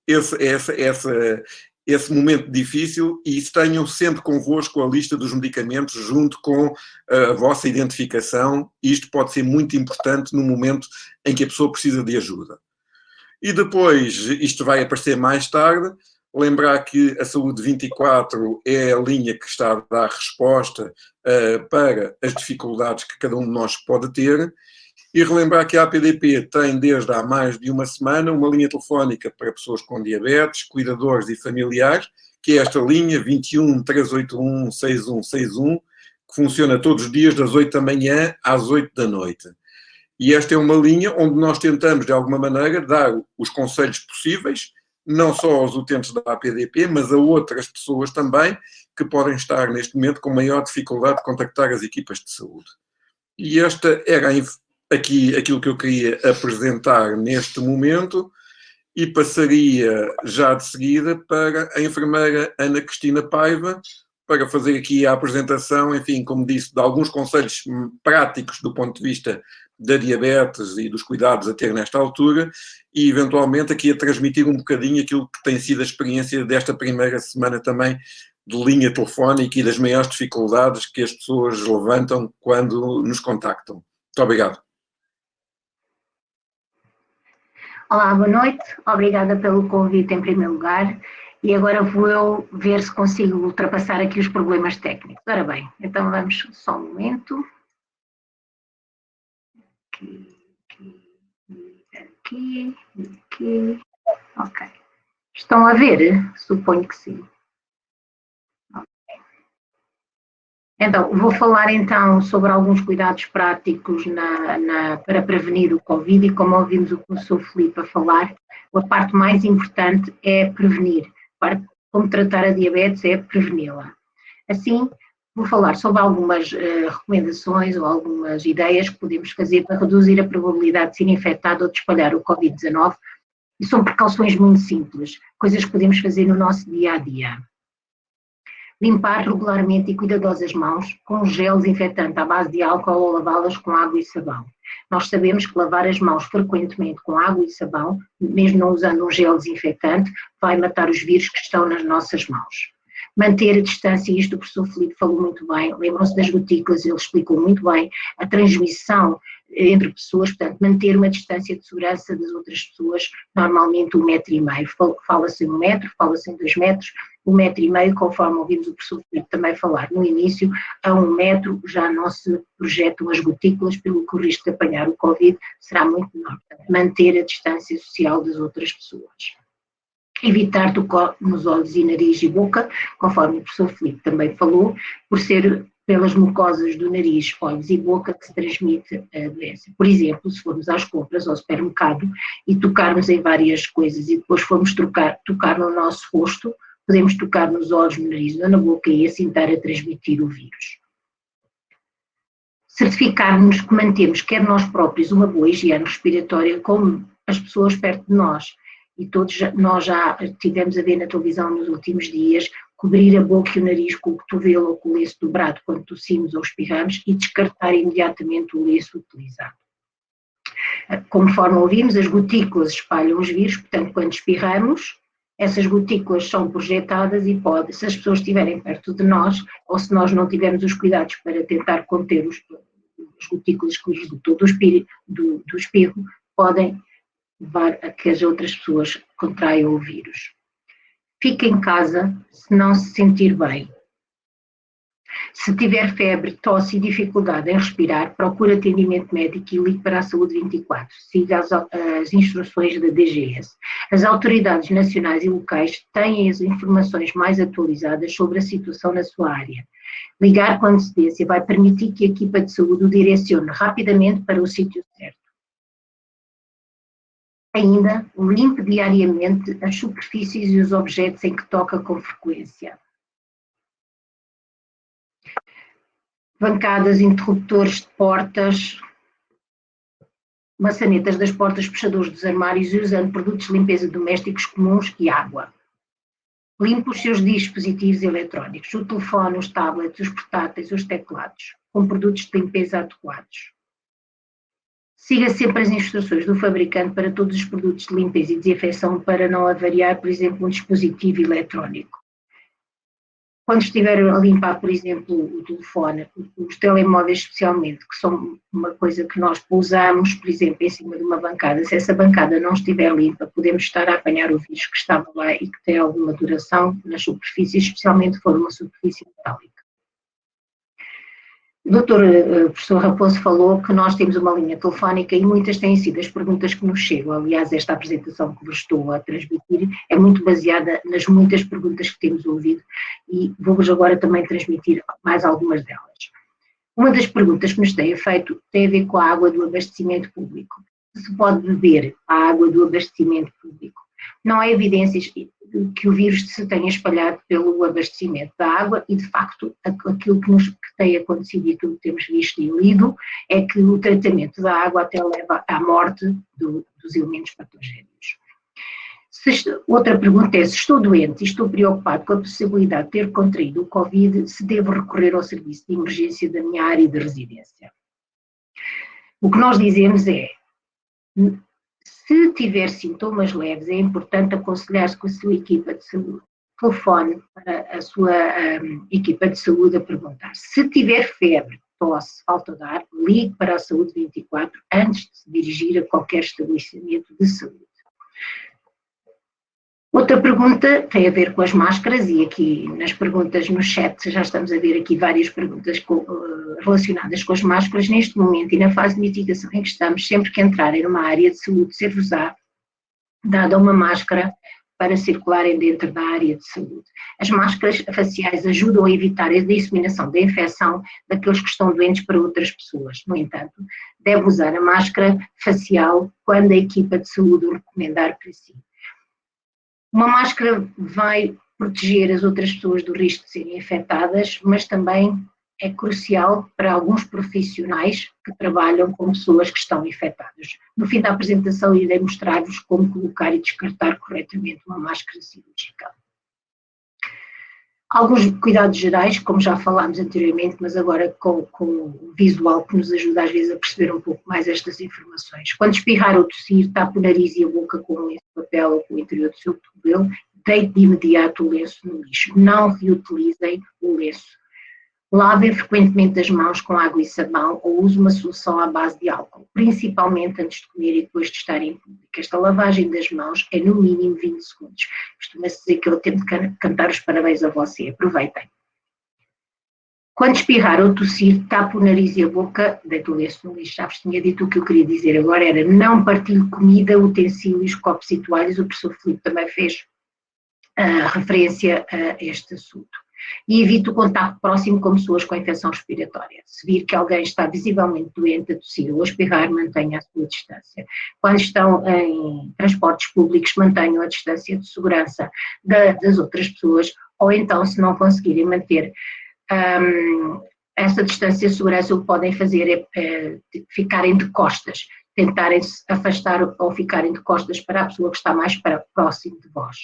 esse momento difícil e tenham sempre convosco a lista dos medicamentos junto com a vossa identificação. Isto pode ser muito importante no momento em que a pessoa precisa de ajuda. E depois, isto vai aparecer mais tarde, lembrar que a Saúde 24 é a linha que está a dar resposta para as dificuldades que cada um de nós pode ter, e relembrar que a APDP tem desde há mais de uma semana uma linha telefónica para pessoas com diabetes, cuidadores e familiares, que é esta linha 21 381 6161, que funciona todos os dias das 8 da manhã às 8 da noite. E esta é uma linha onde nós tentamos, de alguma maneira, dar os conselhos possíveis, não só aos utentes da APDP, mas a outras pessoas também que podem estar neste momento com maior dificuldade de contactar as equipas de saúde. E esta era aqui aquilo que eu queria apresentar neste momento, e passaria já de seguida para a enfermeira Ana Cristina Paiva, para fazer aqui a apresentação, enfim, como disse, de alguns conselhos práticos do ponto de vista da diabetes e dos cuidados a ter nesta altura, e eventualmente aqui a transmitir um bocadinho aquilo que tem sido a experiência desta primeira semana também de linha telefónica e das maiores dificuldades que as pessoas levantam quando nos contactam. Muito obrigado. Olá, boa noite. Obrigada pelo convite em primeiro lugar. E agora vou eu ver se consigo ultrapassar aqui os problemas técnicos. Ora bem, então vamos só um momento. Aqui. Ok. Estão a ver? Suponho que sim. Então, vou falar então sobre alguns cuidados práticos para prevenir o Covid e como ouvimos o professor Filipe a falar, a parte mais importante é prevenir. Como tratar a diabetes é preveni-la. Assim, vou falar sobre algumas recomendações ou algumas ideias que podemos fazer para reduzir a probabilidade de ser infectado ou de espalhar o Covid-19 e são precauções muito simples, coisas que podemos fazer no nosso dia-a-dia. Limpar regularmente e cuidadosas as mãos com gel desinfetante à base de álcool ou lavá-las com água e sabão. Nós sabemos que lavar as mãos frequentemente com água e sabão, mesmo não usando um gel desinfetante, vai matar os vírus que estão nas nossas mãos. Manter a distância, isto o professor Filipe falou muito bem, lembram-se das gotículas, ele explicou muito bem, a transmissão entre pessoas, portanto, manter uma distância de segurança das outras pessoas, normalmente 1,5 metro. Fala-se em 1 metro, fala-se em 2 metros, 1,5 metro, conforme ouvimos o professor Filipe também falar no início, a 1 metro já não se projetam as gotículas, pelo que o risco de apanhar o Covid será muito menor. Portanto, manter a distância social das outras pessoas. Evitar tocar nos olhos e nariz e boca, conforme o professor Filipe também falou, por ser pelas mucosas do nariz, olhos e boca que se transmite a doença. Por exemplo, se formos às compras ao supermercado e tocarmos em várias coisas e depois formos tocar no nosso rosto, podemos tocar nos olhos, no nariz ou na boca e assim estar a transmitir o vírus. Certificarmos que mantemos, quer nós próprios, uma boa higiene respiratória, como as pessoas perto de nós. E todos nós já tivemos a ver na televisão nos últimos dias, cobrir a boca e o nariz com o cotovelo ou com o lenço dobrado quando tossimos ou espirramos e descartar imediatamente o lenço utilizado. Conforme ouvimos, as gotículas espalham os vírus, portanto, quando espirramos, essas gotículas são projetadas e se as pessoas estiverem perto de nós, ou se nós não tivermos os cuidados para tentar conter as gotículas que resultam do espirro, podem levar a que as outras pessoas contraiam o vírus. Fique em casa se não se sentir bem. Se tiver febre, tosse e dificuldade em respirar, procure atendimento médico e ligue para a Saúde 24. Siga as instruções da DGS. As autoridades nacionais e locais têm as informações mais atualizadas sobre a situação na sua área. Ligar com antecedência vai permitir que a equipa de saúde o direcione rapidamente para o sítio certo. Ainda, limpe diariamente as superfícies e os objetos em que toca com frequência. Bancadas, interruptores de portas, maçanetas das portas, fechadores dos armários e usando produtos de limpeza domésticos comuns e água. Limpe os seus dispositivos eletrónicos, o telefone, os tablets, os portáteis, os teclados, com produtos de limpeza adequados. Siga sempre as instruções do fabricante para todos os produtos de limpeza e desinfecção para não avariar, por exemplo, um dispositivo eletrónico. Quando estiver a limpar, por exemplo, o telefone, os telemóveis especialmente, que são uma coisa que nós pousamos, por exemplo, em cima de uma bancada, se essa bancada não estiver limpa, podemos estar a apanhar o vírus que estava lá e que tem alguma duração nas superfícies, especialmente se for uma superfície metálica. O doutor professor Raposo falou que nós temos uma linha telefónica e muitas têm sido as perguntas que nos chegam. Aliás, esta apresentação que vos estou a transmitir é muito baseada nas muitas perguntas que temos ouvido e vou-vos agora também transmitir mais algumas delas. Uma das perguntas que nos têm feito tem a ver com a água do abastecimento público. Se pode beber a água do abastecimento público? Não há evidências que o vírus se tenha espalhado pelo abastecimento da água e, de facto, aquilo que tem acontecido e aquilo que temos visto e lido é que o tratamento da água até leva à morte dos elementos patogénicos. Outra pergunta é: se estou doente e estou preocupado com a possibilidade de ter contraído o Covid, se devo recorrer ao serviço de emergência da minha área de residência? O que nós dizemos é: se tiver sintomas leves, é importante aconselhar-se com a sua equipa de saúde. Telefone para a sua equipa de saúde a perguntar. Se tiver febre, tosse, falta de ar, ligue para a Saúde 24 antes de se dirigir a qualquer estabelecimento de saúde. Outra pergunta tem a ver com as máscaras, e aqui nas perguntas no chat já estamos a ver aqui várias perguntas relacionadas com as máscaras. Neste momento e na fase de mitigação em que estamos, sempre que entrarem numa área de saúde, ser-vos-á dada uma máscara para circularem dentro da área de saúde. As máscaras faciais ajudam a evitar a disseminação da infecção daqueles que estão doentes para outras pessoas. No entanto, deve usar a máscara facial quando a equipa de saúde o recomendar para si. Uma máscara vai proteger as outras pessoas do risco de serem infectadas, mas também é crucial para alguns profissionais que trabalham com pessoas que estão infectadas. No fim da apresentação irei mostrar-vos como colocar e descartar corretamente uma máscara cirúrgica. Alguns cuidados gerais, como já falámos anteriormente, mas agora com o visual que nos ajuda às vezes a perceber um pouco mais estas informações. Quando espirrar ou tossir, tape o nariz e a boca com um lenço de papel ou com o interior do seu cotovelo, deite de imediato o lenço no lixo. Não reutilizem o lenço. Lavem frequentemente as mãos com água e sabão ou use uma solução à base de álcool, principalmente antes de comer e depois de estar em público. Esta lavagem das mãos é no mínimo 20 segundos. Costuma-se dizer que é o tempo de cantar os parabéns a você. Aproveitem. Quando espirrar ou tossir, tape o nariz e a boca, deite o lenço no lixo. Já vos tinha dito o que eu queria dizer agora, era não partilhe comida, utensílios, copos e toalhas. O professor Filipe também fez referência a este assunto. E evite o contacto próximo com pessoas com infecção respiratória. Se vir que alguém está visivelmente doente, a tossir ou a espirrar, mantenha a sua distância. Quando estão em transportes públicos, mantenham a distância de segurança das outras pessoas, ou então, se não conseguirem manter essa distância de segurança, o que podem fazer é ficarem de costas, tentarem se afastar ou ficarem de costas para a pessoa que está mais próximo de vós.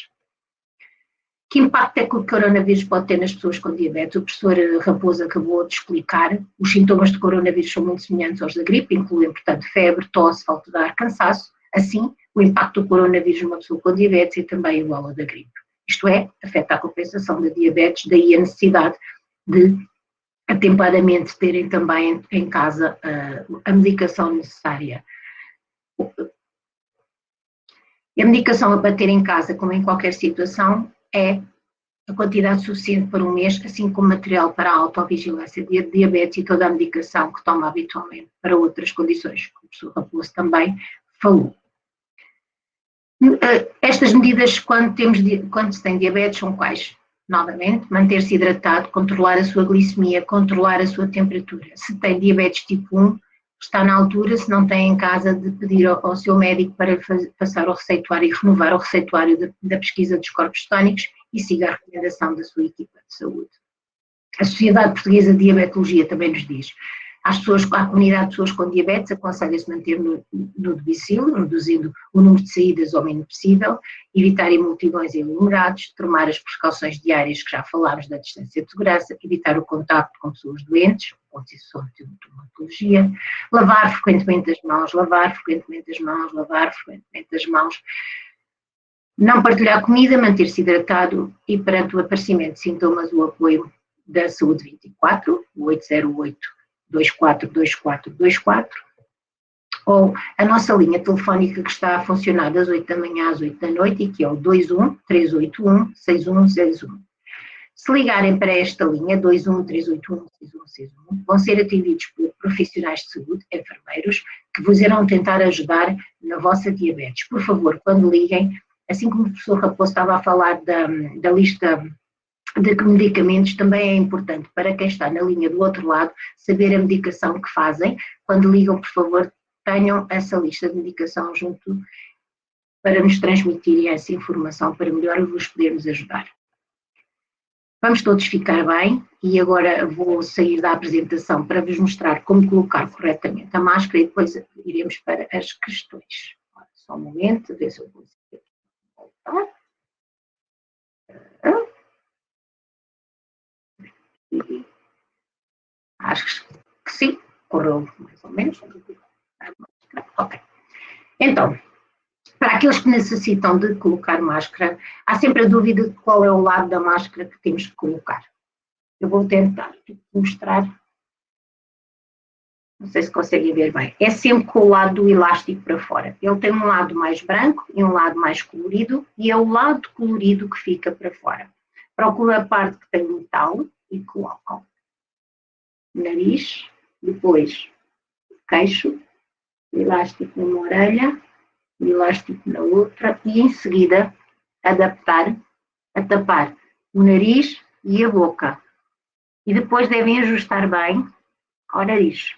Que impacto é que o coronavírus pode ter nas pessoas com diabetes? O professor Raposo acabou de explicar. Os sintomas do coronavírus são muito semelhantes aos da gripe, incluem, portanto, febre, tosse, falta de ar, cansaço. Assim, o impacto do coronavírus numa pessoa com diabetes é também igual ao da gripe. Isto é, afeta a compensação da diabetes, daí a necessidade de atempadamente terem também em casa a medicação necessária. A medicação a ter em casa, como em qualquer situação, é a quantidade suficiente para um mês, assim como material para a autovigilância de diabetes e toda a medicação que toma habitualmente para outras condições, como o professor Raposo também falou. Estas medidas, quando se tem diabetes, são quais? Novamente, manter-se hidratado, controlar a sua glicemia, controlar a sua temperatura. Se tem diabetes tipo 1, está na altura, se não tem em casa, de pedir ao seu médico para passar o receituário e renovar o receituário da pesquisa dos corpos tónicos e siga a recomendação da sua equipa de saúde. A Sociedade Portuguesa de Diabetologia também nos diz: à comunidade de pessoas com diabetes, aconselha-se manter no domicílio, reduzindo o número de saídas ao mínimo possível, evitarem multidões e aglomerados, tomar as precauções diárias que já falámos da distância de segurança, evitar o contacto com pessoas doentes, com condição de tomatologia, lavar frequentemente as mãos, não partilhar comida, manter-se hidratado e, perante o aparecimento de sintomas, o apoio da Saúde 24, o 808 242424, ou a nossa linha telefónica que está a funcionar das 8 da manhã às 8 da noite e que é o 21 381 6161. Se ligarem para esta linha 21 381 6161, vão ser atendidos por profissionais de saúde, enfermeiros, que vos irão tentar ajudar na vossa diabetes. Por favor, quando liguem, assim como o professor Raposo estava a falar da lista de medicamentos, também é importante para quem está na linha do outro lado saber a medicação que fazem. Quando ligam, por favor, tenham essa lista de medicação junto para nos transmitirem essa informação, para melhor vos podermos ajudar. Vamos todos ficar bem e agora vou sair da apresentação para vos mostrar como colocar corretamente a máscara e depois iremos para as questões. Só um momento, ver se eu consigo voltar. Acho que sim, correu mais ou menos. Ok. Então, para aqueles que necessitam de colocar máscara, há sempre a dúvida de qual é o lado da máscara que temos de colocar. Eu vou tentar mostrar não sei se conseguem ver bem, é sempre com o lado do elástico para fora. Ele tem um lado mais branco e um lado mais colorido, e é o lado colorido que fica para fora. Procura a parte que tem metal e colocam. Nariz, depois queixo, elástico numa orelha, elástico na outra, e em seguida adaptar a tapar o nariz e a boca. E depois devem ajustar bem ao nariz.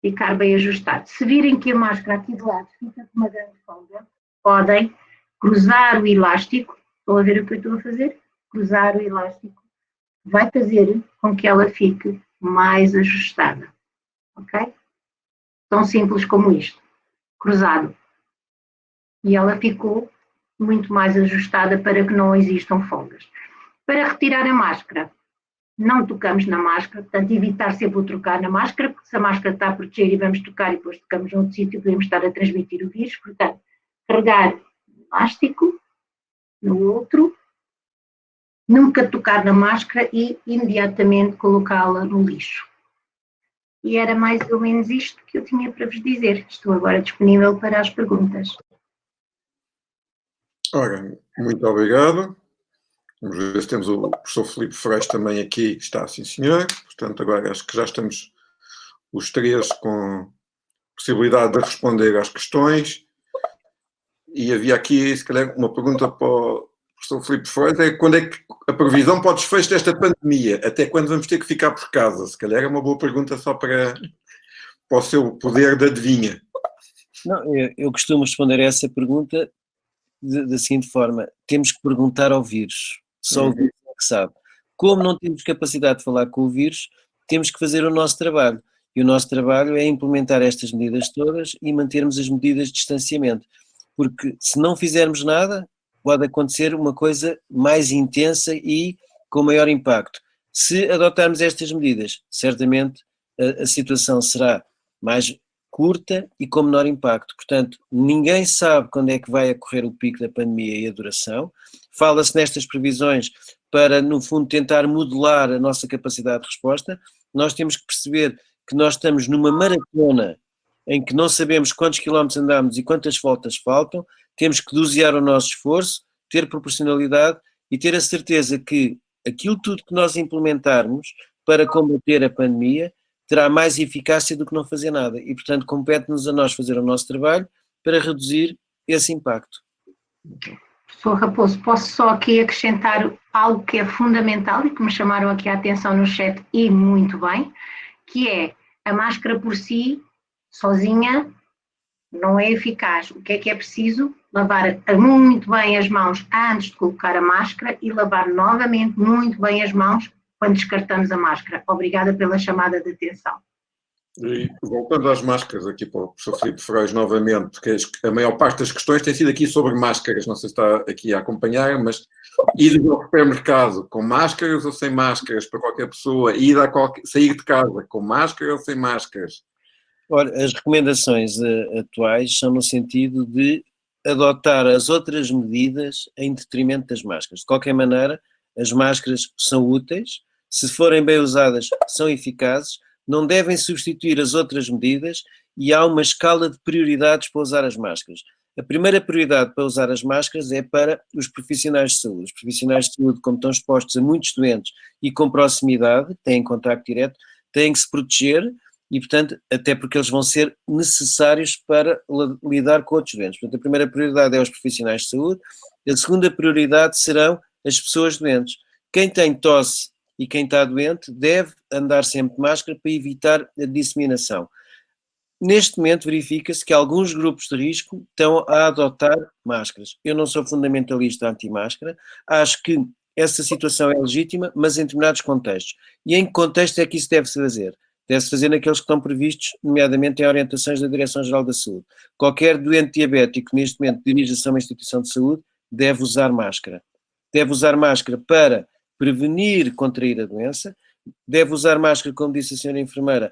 Ficar bem ajustado. Se virem que a máscara aqui de lado fica com uma grande folga, podem cruzar o elástico. Estão a ver o que eu estou a fazer? Cruzar o elástico vai fazer com que ela fique mais ajustada. Ok? Tão simples como isto. Cruzado. E ela ficou muito mais ajustada para que não existam folgas. Para retirar a máscara, não tocamos na máscara, portanto, evitar sempre o trocar na máscara, porque se a máscara está a proteger e vamos tocar e depois tocamos noutro sítio, podemos estar a transmitir o vírus. Portanto, carregar o elástico no outro, nunca tocar na máscara e imediatamente colocá-la no lixo. E era mais ou menos isto que eu tinha para vos dizer. Estou agora disponível para as perguntas. Ora, muito obrigado. Vamos ver se temos o professor Filipe Freixo também aqui. Está, sim, senhor. Portanto, agora acho que já estamos os três com possibilidade de responder às questões. E havia aqui, se calhar, uma pergunta para o professor Filipe Freixo. É quando é que a previsão para o desfecho desta pandemia? Até quando vamos ter que ficar por casa? Se calhar é uma boa pergunta só para o seu poder de adivinha. Não, eu costumo responder a essa pergunta da seguinte forma: temos que perguntar ao vírus, só o vírus é que sabe. Como não temos capacidade de falar com o vírus, temos que fazer o nosso trabalho. E o nosso trabalho é implementar estas medidas todas e mantermos as medidas de distanciamento. Porque se não fizermos nada, pode acontecer uma coisa mais intensa e com maior impacto. Se adotarmos estas medidas, certamente a situação será mais curta e com menor impacto. Portanto, ninguém sabe quando é que vai ocorrer o pico da pandemia e a duração. Fala-se nestas previsões para, no fundo, tentar modelar a nossa capacidade de resposta. Nós temos que perceber que nós estamos numa maratona em que não sabemos quantos quilómetros andamos e quantas voltas faltam. Temos que dosear o nosso esforço, ter proporcionalidade e ter a certeza que aquilo tudo que nós implementarmos para combater a pandemia terá mais eficácia do que não fazer nada. E, portanto, compete-nos a nós fazer o nosso trabalho para reduzir esse impacto. Professor Raposo, posso só aqui acrescentar algo que é fundamental e que me chamaram aqui a atenção no chat e muito bem, que é a máscara por si, sozinha, não é eficaz. O que é preciso? Lavar muito bem as mãos antes de colocar a máscara e lavar novamente muito bem as mãos quando descartamos a máscara. Obrigada pela chamada de atenção. E voltando às máscaras, aqui para o professor Filipe Freixo novamente, porque a maior parte das questões tem sido aqui sobre máscaras, não sei se está aqui a acompanhar, mas ir ao supermercado com máscaras ou sem máscaras para qualquer pessoa, sair de casa com máscara ou sem máscaras? Ora, as recomendações atuais são no sentido de adotar as outras medidas em detrimento das máscaras. De qualquer maneira, as máscaras são úteis, se forem bem usadas, são eficazes, não devem substituir as outras medidas e há uma escala de prioridades para usar as máscaras. A primeira prioridade para usar as máscaras é para os profissionais de saúde. Os profissionais de saúde, como estão expostos a muitos doentes e com proximidade, têm contacto direto, têm que se proteger e, portanto, até porque eles vão ser necessários para lidar com outros doentes. Portanto, a primeira prioridade é os profissionais de saúde, a segunda prioridade serão as pessoas doentes. Quem tem tosse e quem está doente deve andar sempre de máscara para evitar a disseminação. Neste momento verifica-se que alguns grupos de risco estão a adotar máscaras. Eu não sou fundamentalista anti-máscara, acho que essa situação é legítima, mas em determinados contextos. E em que contexto é que isso deve-se fazer? Deve-se fazer naqueles que estão previstos, nomeadamente em orientações da Direção-Geral da Saúde. Qualquer doente diabético que neste momento dirija-se a uma instituição de saúde deve usar máscara. Deve usar máscara para prevenir contrair a doença, deve usar máscara, como disse a senhora enfermeira,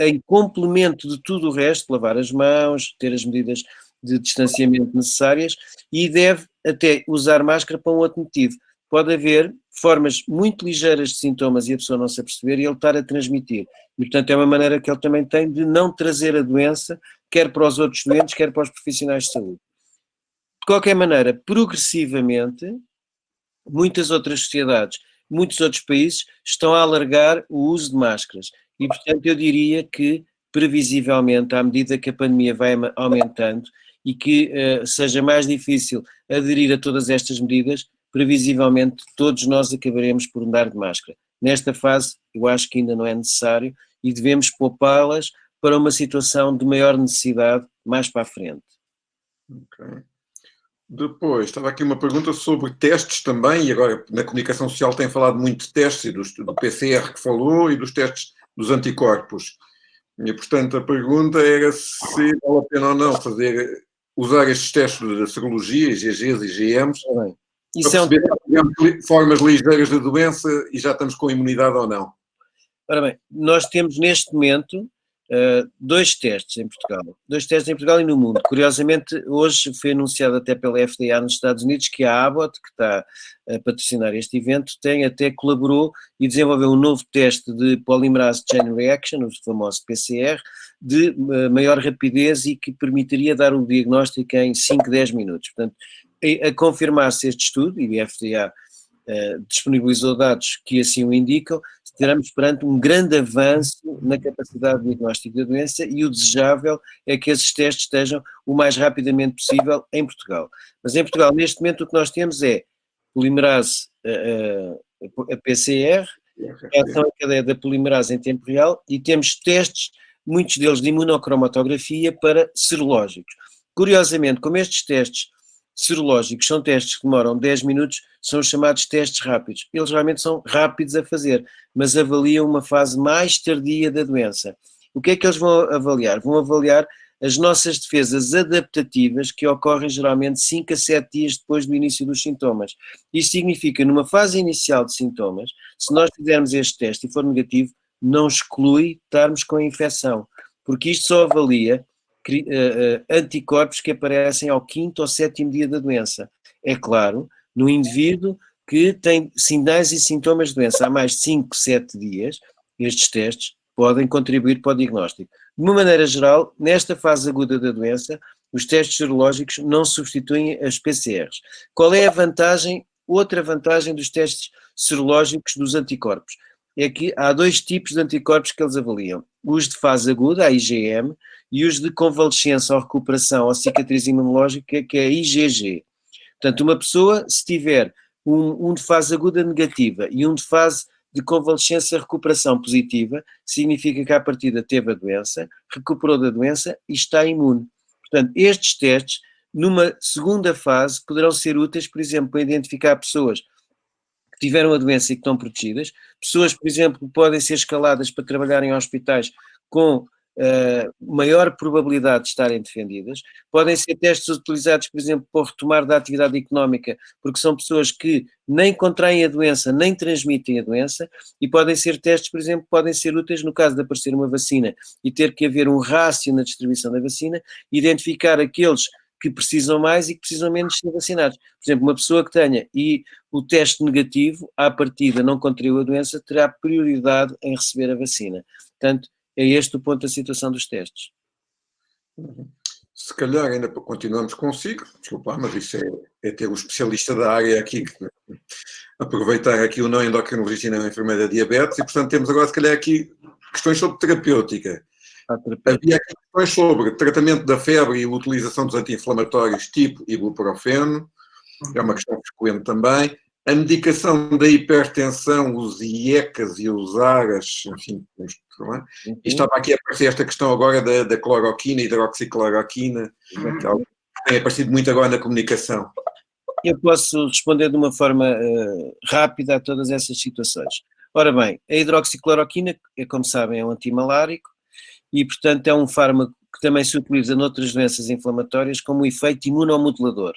em complemento de tudo o resto, lavar as mãos, ter as medidas de distanciamento necessárias e deve até usar máscara para um outro motivo. Pode haver formas muito ligeiras de sintomas e a pessoa não se aperceber e ele estar a transmitir. E, portanto, é uma maneira que ele também tem de não trazer a doença, quer para os outros doentes, quer para os profissionais de saúde. De qualquer maneira, progressivamente, muitas outras sociedades, muitos outros países estão a alargar o uso de máscaras. E, portanto, eu diria que, previsivelmente, à medida que a pandemia vai aumentando e que seja mais difícil aderir a todas estas medidas, previsivelmente todos nós acabaremos por andar de máscara. Nesta fase, eu acho que ainda não é necessário e devemos poupá-las para uma situação de maior necessidade mais para a frente. Ok. Depois, estava aqui uma pergunta sobre testes também, e agora na comunicação social tem falado muito de testes, e do PCR que falou, e dos testes dos anticorpos. E, portanto, a pergunta era se vale a pena ou não usar estes testes de serologia, IgGs e IgMs, Isso para perceber formas ligeiras da doença e já estamos com imunidade ou não. Ora bem, nós temos neste momento dois testes em Portugal e no mundo. Curiosamente, hoje foi anunciado até pela FDA nos Estados Unidos que a Abbott, que está a patrocinar este evento, até colaborou e desenvolveu um novo teste de Polymerase Chain Reaction, o famoso PCR, de maior rapidez e que permitiria dar o diagnóstico em 5, 10 minutos. Portanto, a confirmar-se este estudo, e a FDA disponibilizou dados que assim o indicam, estaremos perante um grande avanço na capacidade de diagnóstico da doença e o desejável é que esses testes estejam o mais rapidamente possível em Portugal. Mas em Portugal, neste momento, o que nós temos é polimerase, a PCR, a reação em cadeia da polimerase em tempo real e temos testes, muitos deles de imunocromatografia para serológicos. Curiosamente, como estes testes serológicos são testes que demoram 10 minutos, são os chamados testes rápidos. Eles realmente são rápidos a fazer, mas avaliam uma fase mais tardia da doença. O que é que eles vão avaliar? Vão avaliar as nossas defesas adaptativas que ocorrem geralmente 5 a 7 dias depois do início dos sintomas. Isto significa, numa fase inicial de sintomas, se nós fizermos este teste e for negativo, não exclui estarmos com a infecção, porque isto só avalia anticorpos que aparecem ao 5º ou 7º dia da doença. É claro, no indivíduo que tem sinais e sintomas de doença há mais de 5, 7 dias, estes testes podem contribuir para o diagnóstico. De uma maneira geral, nesta fase aguda da doença, os testes serológicos não substituem as PCRs. Qual é a vantagem? Outra vantagem dos testes serológicos dos anticorpos é que há dois tipos de anticorpos que eles avaliam. Os de fase aguda, a IgM, e os de convalescença ou recuperação ou cicatriz imunológica, que é a IgG. Portanto, uma pessoa, se tiver um de fase aguda negativa e um de fase de convalescência recuperação positiva, significa que à partida teve a doença, recuperou da doença e está imune. Portanto, estes testes, numa segunda fase, poderão ser úteis, por exemplo, para identificar pessoas que tiveram a doença e que estão protegidas, pessoas, por exemplo, que podem ser escaladas para trabalhar em hospitais com maior probabilidade de estarem defendidas, podem ser testes utilizados, por exemplo, para o retomar da atividade económica, porque são pessoas que nem contraem a doença, nem transmitem a doença, e podem ser testes, por exemplo, podem ser úteis no caso de aparecer uma vacina e ter que haver um rácio na distribuição da vacina, identificar aqueles que precisam mais e que precisam menos ser vacinados. Por exemplo, uma pessoa que tenha e o teste negativo, à partida não contraiu a doença, terá prioridade em receber a vacina. Portanto, é este o ponto da situação dos testes. Se calhar ainda continuamos consigo, desculpa, mas isso é ter um especialista da área aqui, aproveitar aqui o não endocrinologista e não enfermeira de diabetes, e portanto temos agora se calhar aqui questões sobre terapêutica. Havia aqui questões sobre tratamento da febre e a utilização dos anti-inflamatórios tipo ibuprofeno, é uma questão frequente também. A medicação da hipertensão, os IECAs e os ARAs, enfim, e estava aqui a aparecer esta questão agora da cloroquina, hidroxicloroquina, que é algo que tem aparecido muito agora na comunicação. Eu posso responder de uma forma rápida a todas essas situações. Ora bem, a hidroxicloroquina, como sabem, é um antimalárico e, portanto, é um fármaco que também se utiliza noutras doenças inflamatórias como efeito imunomodulador.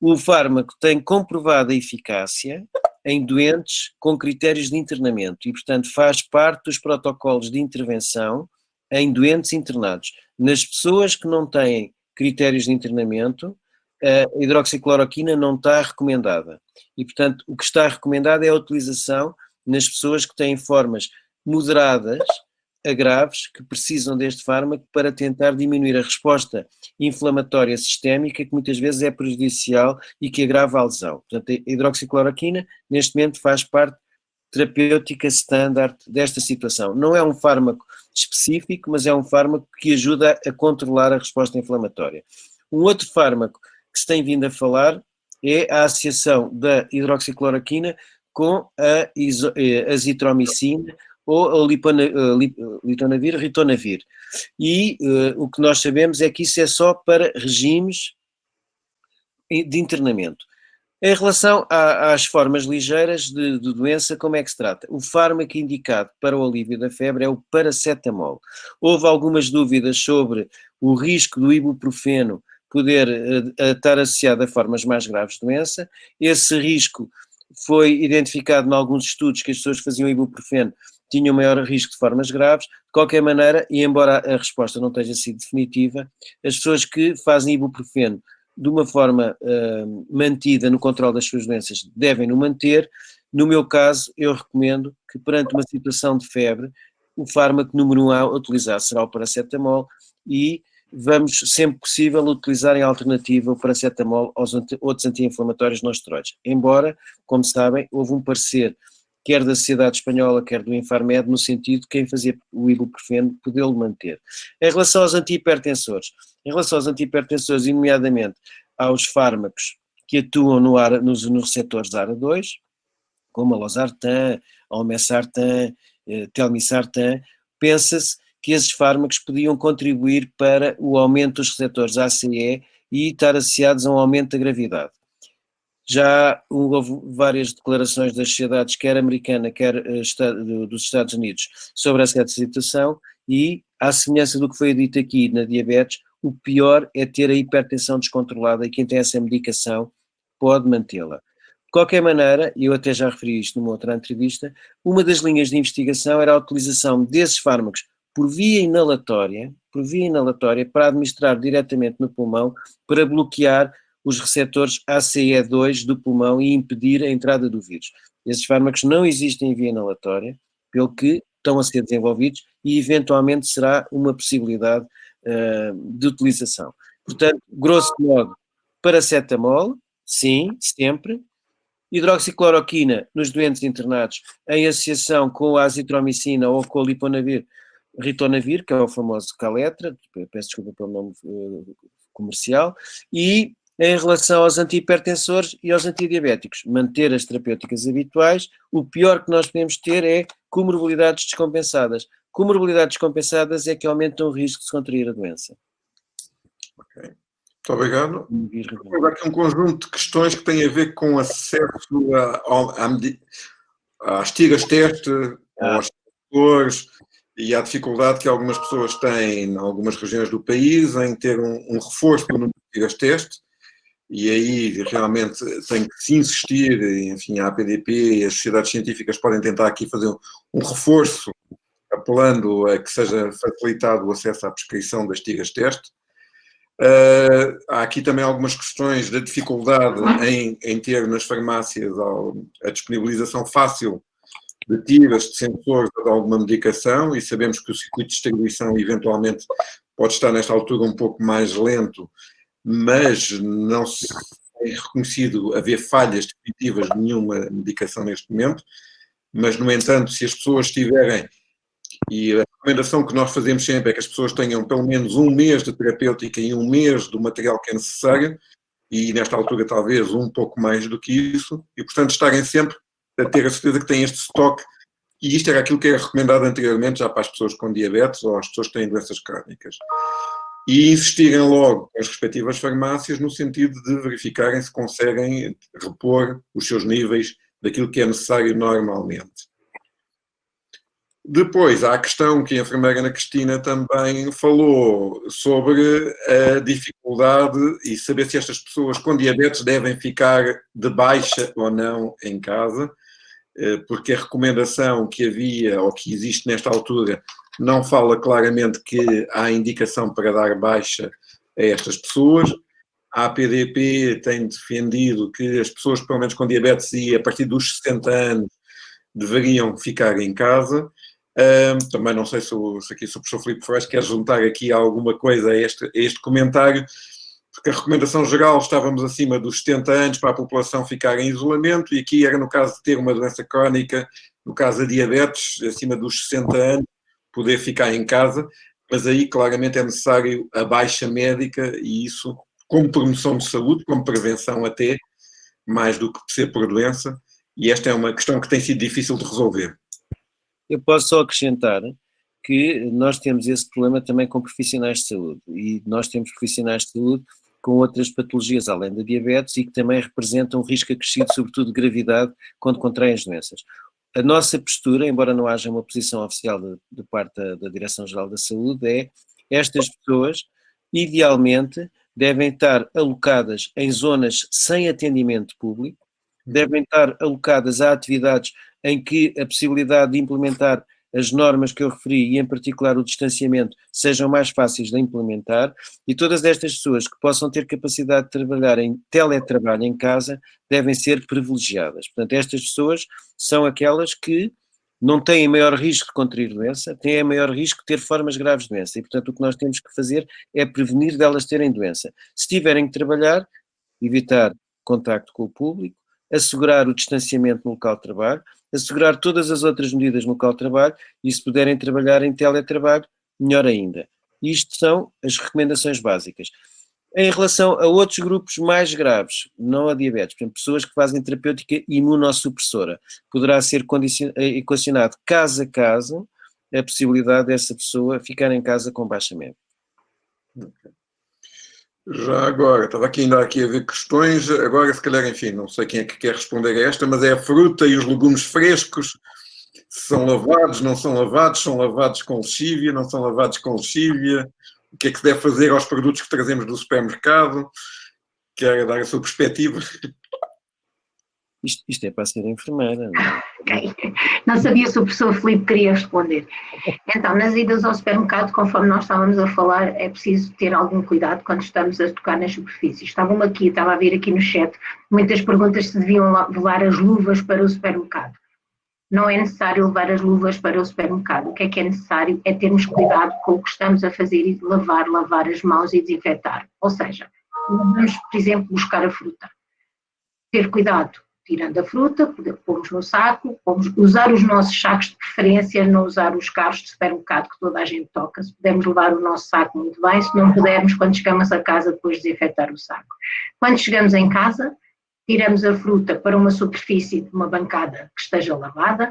O fármaco tem comprovada eficácia em doentes com critérios de internamento e, portanto, faz parte dos protocolos de intervenção em doentes internados. Nas pessoas que não têm critérios de internamento, a hidroxicloroquina não está recomendada. E, portanto, o que está recomendado é a utilização nas pessoas que têm formas moderadas graves que precisam deste fármaco para tentar diminuir a resposta inflamatória sistémica, que muitas vezes é prejudicial e que agrava a lesão. Portanto, a hidroxicloroquina, neste momento, faz parte terapêutica standard desta situação. Não é um fármaco específico, mas é um fármaco que ajuda a controlar a resposta inflamatória. Um outro fármaco que se tem vindo a falar é a associação da hidroxicloroquina com a azitromicina ou a litonavir, ritonavir. E o que nós sabemos é que isso é só para regimes de internamento. Em relação às formas ligeiras de doença, como é que se trata? O fármaco indicado para o alívio da febre é o paracetamol. Houve algumas dúvidas sobre o risco do ibuprofeno poder estar associado a formas mais graves de doença. Esse risco foi identificado em alguns estudos que as pessoas que faziam ibuprofeno tinham maior risco de formas graves. De qualquer maneira, e embora a resposta não tenha sido definitiva, as pessoas que fazem ibuprofeno de uma forma mantida no controle das suas doenças devem-no manter. No meu caso, eu recomendo que perante uma situação de febre, o fármaco número 1 a utilizar será o paracetamol e vamos, sempre possível, utilizar em alternativa o paracetamol aos outros anti-inflamatórios não esteroides. Embora, como sabem, houve um parecer quer da Sociedade Espanhola, quer do Infarmed, no sentido de quem fazia o ibuprofeno poder-lo manter. Em relação aos antihipertensores, e nomeadamente aos fármacos que atuam nos receptores ARA2, como a losartan, a olmesartan, telmisartan, pensa-se que esses fármacos podiam contribuir para o aumento dos receptores ACE e estar associados a um aumento da gravidade. Já houve várias declarações das sociedades, quer americana, quer dos Estados Unidos, sobre essa situação e, à semelhança do que foi dito aqui na diabetes, o pior é ter a hipertensão descontrolada e quem tem essa medicação pode mantê-la. De qualquer maneira, e eu até já referi isto numa outra entrevista, uma das linhas de investigação era a utilização desses fármacos por via inalatória para administrar diretamente no pulmão para bloquear os receptores ACE2 do pulmão e impedir a entrada do vírus. Esses fármacos não existem em via inalatória, pelo que estão a ser desenvolvidos e eventualmente será uma possibilidade de utilização. Portanto, grosso modo, paracetamol, sim, sempre. Hidroxicloroquina nos doentes internados em associação com a azitromicina ou com a ritonavir, que é o famoso Caletra, peço desculpa pelo nome comercial, e em relação aos antihipertensores e aos antidiabéticos, manter as terapêuticas habituais. O pior que nós podemos ter é comorbilidades descompensadas. Comorbilidades descompensadas é que aumentam o risco de se contrair a doença. Ok. Muito obrigado. Agora aqui um conjunto de questões que têm a ver com acesso às tiras-teste, aos testadores e à dificuldade que algumas pessoas têm em algumas regiões do país em ter um reforço do número de tiras-teste. E aí realmente tem que se insistir, enfim, a APDP e as sociedades científicas podem tentar aqui fazer um reforço, apelando a que seja facilitado o acesso à prescrição das tiras-teste. Há aqui também algumas questões da dificuldade em ter nas farmácias a disponibilização fácil de tiras, de sensores de alguma medicação, e sabemos que o circuito de distribuição eventualmente pode estar nesta altura um pouco mais lento, mas não se é reconhecido haver falhas definitivas de nenhuma medicação neste momento. Mas, no entanto, se as pessoas tiverem, e a recomendação que nós fazemos sempre é que as pessoas tenham pelo menos um mês de terapêutica e um mês do material que é necessário, e nesta altura talvez um pouco mais do que isso, e portanto estarem sempre a ter a certeza que têm este estoque, e isto era aquilo que era recomendado anteriormente já para as pessoas com diabetes ou as pessoas que têm doenças crónicas. E insistirem logo com as respectivas farmácias no sentido de verificarem se conseguem repor os seus níveis daquilo que é necessário normalmente. Depois, há a questão que a enfermeira Ana Cristina também falou sobre a dificuldade e saber se estas pessoas com diabetes devem ficar de baixa ou não em casa, porque a recomendação que havia ou que existe nesta altura não fala claramente que há indicação para dar baixa a estas pessoas. A APDP tem defendido que as pessoas, pelo menos com diabetes e a partir dos 60 anos, deveriam ficar em casa. Também não sei se o professor Filipe Ferraz quer juntar aqui alguma coisa a este comentário, porque a recomendação geral estávamos acima dos 70 anos para a população ficar em isolamento, e aqui era no caso de ter uma doença crónica, no caso da diabetes, acima dos 60 anos, poder ficar em casa, mas aí claramente é necessário a baixa médica, e isso como promoção de saúde, como prevenção até, mais do que ser por doença, e esta é uma questão que tem sido difícil de resolver. Eu posso só acrescentar que nós temos esse problema também com profissionais de saúde, e nós temos profissionais de saúde com outras patologias além da diabetes e que também representam um risco acrescido, sobretudo de gravidade, quando contraem as doenças. A nossa postura, embora não haja uma posição oficial de parte da Direção-Geral da Saúde, é estas pessoas, idealmente, devem estar alocadas em zonas sem atendimento público, devem estar alocadas a atividades em que a possibilidade de implementar as normas que eu referi, e em particular o distanciamento, sejam mais fáceis de implementar, e todas estas pessoas que possam ter capacidade de trabalhar em teletrabalho em casa devem ser privilegiadas. Portanto, estas pessoas são aquelas que não têm maior risco de contrair doença, têm maior risco de ter formas graves de doença, e portanto o que nós temos que fazer é prevenir delas terem doença. Se tiverem que trabalhar, evitar contacto com o público, assegurar o distanciamento no local de trabalho, assegurar todas as outras medidas no local de trabalho, e se puderem trabalhar em teletrabalho, melhor ainda. Isto são as recomendações básicas. Em relação a outros grupos mais graves, não a diabetes, por exemplo, pessoas que fazem terapêutica imunossupressora, poderá ser equacionado caso a caso a possibilidade dessa pessoa ficar em casa com baixa média. Já agora, estava ainda aqui a ver questões, agora se calhar, enfim, não sei quem é que quer responder a esta, mas é a fruta e os legumes frescos, são lavados, não são lavados com lexívia, não são lavados com lexívia, o que é que se deve fazer aos produtos que trazemos do supermercado? Quer dar a sua perspectiva? Isto é para ser enfermeira. Okay. Não sabia se o professor Filipe queria responder. Então, nas idas ao supermercado, conforme nós estávamos a falar, é preciso ter algum cuidado quando estamos a tocar nas superfícies. Estava a ver aqui no chat muitas perguntas se deviam levar as luvas para o supermercado. Não é necessário levar as luvas para o supermercado. O que é necessário é termos cuidado com o que estamos a fazer e lavar as mãos e desinfetar. Ou seja, vamos, por exemplo, buscar a fruta. Ter cuidado. Tirando a fruta, pomos no saco, usar os nossos sacos de preferência, não usar os carros de supermercado que toda a gente toca. Se pudermos levar o nosso saco, muito bem. Se não pudermos, quando chegamos a casa, depois desinfetar o saco. Quando chegamos em casa, tiramos a fruta para uma superfície de uma bancada que esteja lavada,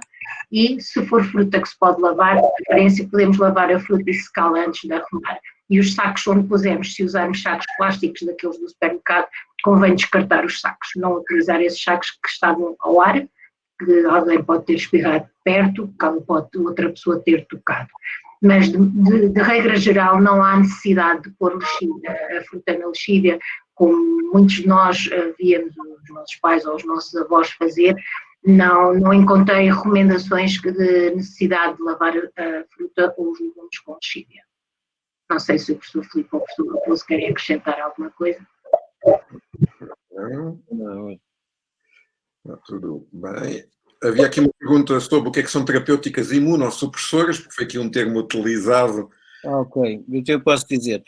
e se for fruta que se pode lavar, de preferência podemos lavar a fruta e secá-la antes de arrumar. E os sacos onde pusemos, se usarmos sacos plásticos daqueles do supermercado, convém descartar os sacos, não utilizar esses sacos que estavam ao ar, que alguém pode ter espirrado perto, que pode outra pessoa ter tocado. Mas de regra geral não há necessidade de pôr a fruta na lexívia, como muitos de nós víamos os nossos pais ou os nossos avós fazer. Não encontrei recomendações de necessidade de lavar a fruta ou os legumes com lexívia. Não sei se o professor Filipe ou o professor Raposo querem acrescentar alguma coisa. Não. Tudo bem. Havia aqui uma pergunta sobre o que é que são terapêuticas imunossupressoras, porque foi aqui um termo utilizado. Ok, então eu posso dizer,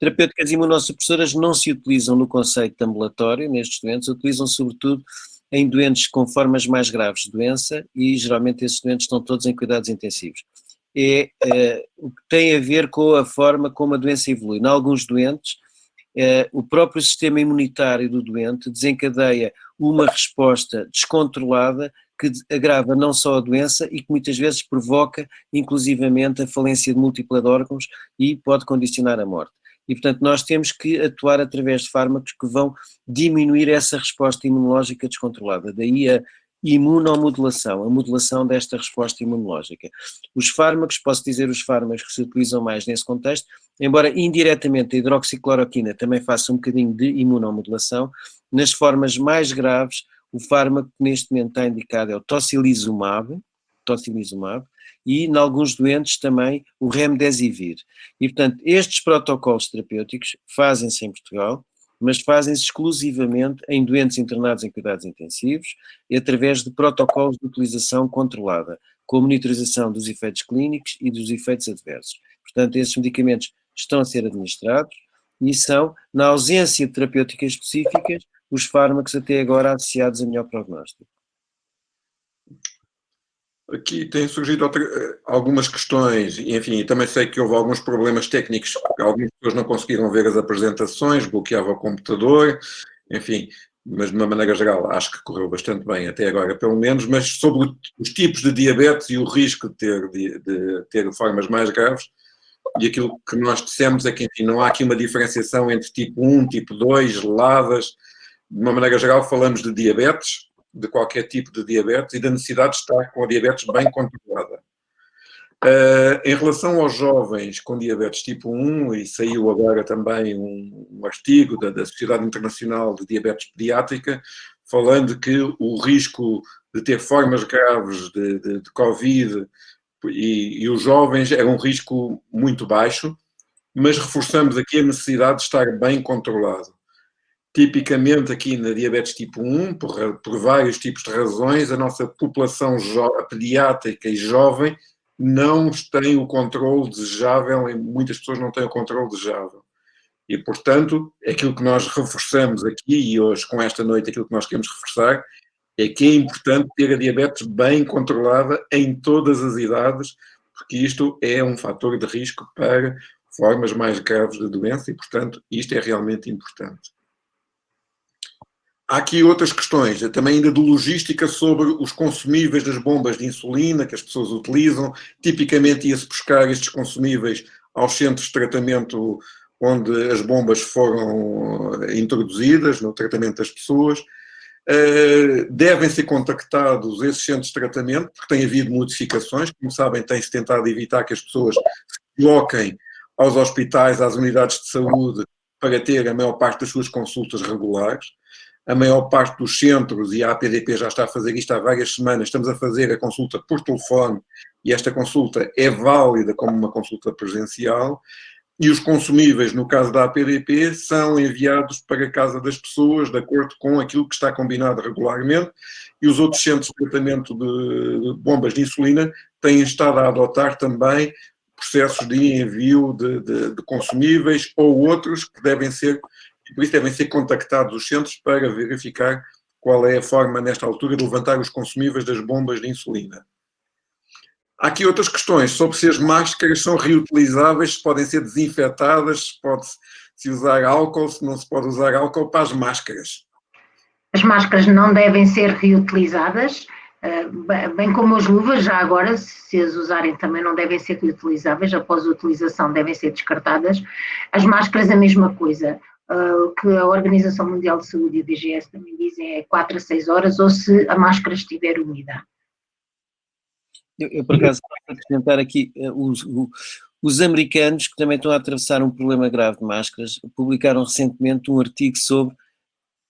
terapêuticas imunossupressoras não se utilizam no conceito de ambulatório nestes doentes, utilizam sobretudo em doentes com formas mais graves de doença, e geralmente esses doentes estão todos em cuidados intensivos. O que tem a ver com a forma como a doença evolui. Em alguns doentes, o próprio sistema imunitário do doente desencadeia uma resposta descontrolada que agrava não só a doença e que muitas vezes provoca inclusivamente a falência de múltipla de órgãos e pode condicionar a morte. E portanto nós temos que atuar através de fármacos que vão diminuir essa resposta imunológica descontrolada. Daí a imunomodulação, a modulação desta resposta imunológica. Os fármacos, posso dizer os fármacos que se utilizam mais nesse contexto, embora indiretamente a hidroxicloroquina também faça um bocadinho de imunomodulação, nas formas mais graves, o fármaco que neste momento está indicado é o tocilizumab, e em alguns doentes também o remdesivir. E portanto estes protocolos terapêuticos fazem-se em Portugal, mas fazem-se exclusivamente em doentes internados em cuidados intensivos e através de protocolos de utilização controlada. com a monitorização dos efeitos clínicos e dos efeitos adversos. Portanto, esses medicamentos estão a ser administrados e são, na ausência de terapêuticas específicas, os fármacos até agora associados a melhor prognóstico. Aqui têm surgido algumas questões, e, enfim, também sei que houve alguns problemas técnicos, algumas pessoas não conseguiram ver as apresentações, bloqueava o computador, enfim, mas de uma maneira geral acho que correu bastante bem até agora, pelo menos, mas sobre os tipos de diabetes e o risco de ter formas mais graves, e aquilo que nós dissemos é que, enfim, não há aqui uma diferenciação entre tipo 1, tipo 2, geladas, de uma maneira geral falamos de diabetes, de qualquer tipo de diabetes e da necessidade de estar com a diabetes bem controlada. Em relação aos jovens com diabetes tipo 1, e saiu agora também um artigo da Sociedade Internacional de Diabetes Pediátrica, falando que o risco de ter formas graves de Covid e os jovens era um risco muito baixo, mas reforçamos aqui a necessidade de estar bem controlado. Tipicamente aqui na diabetes tipo 1, por vários tipos de razões, a nossa população pediátrica e jovem não tem o controle desejável, e muitas pessoas não têm o controle desejável. E, portanto, aquilo que nós reforçamos aqui, e hoje com esta noite aquilo que nós queremos reforçar, é que é importante ter a diabetes bem controlada em todas as idades, porque isto é um fator de risco para formas mais graves de doença e, portanto, isto é realmente importante. Há aqui outras questões, também ainda de logística sobre os consumíveis das bombas de insulina que as pessoas utilizam. Tipicamente ia-se buscar estes consumíveis aos centros de tratamento onde as bombas foram introduzidas, no tratamento das pessoas. Devem ser contactados esses centros de tratamento, porque tem havido modificações. Como sabem, tem-se tentado evitar que as pessoas se desloquem aos hospitais, às unidades de saúde, para ter a maior parte das suas consultas regulares. A maior parte dos centros, e a APDP já está a fazer isto há várias semanas, estamos a fazer a consulta por telefone e esta consulta é válida como uma consulta presencial, e os consumíveis, no caso da APDP, são enviados para a casa das pessoas de acordo com aquilo que está combinado regularmente, e os outros centros de tratamento de bombas de insulina têm estado a adotar também processos de envio de consumíveis ou outros que devem ser. E por isso devem ser contactados os centros para verificar qual é a forma, nesta altura, de levantar os consumíveis das bombas de insulina. Há aqui outras questões sobre se as máscaras são reutilizáveis, se podem ser desinfetadas, se pode-se usar álcool, se não se pode usar álcool para as máscaras. As máscaras não devem ser reutilizadas, bem como as luvas, já agora, se as usarem também não devem ser reutilizáveis, após a utilização devem ser descartadas. As máscaras a mesma coisa. O que a Organização Mundial de Saúde e a DGS também dizem é 4 a 6 horas, ou se a máscara estiver úmida. Eu por acaso, posso acrescentar aqui, os americanos, que também estão a atravessar um problema grave de máscaras, publicaram recentemente um artigo sobre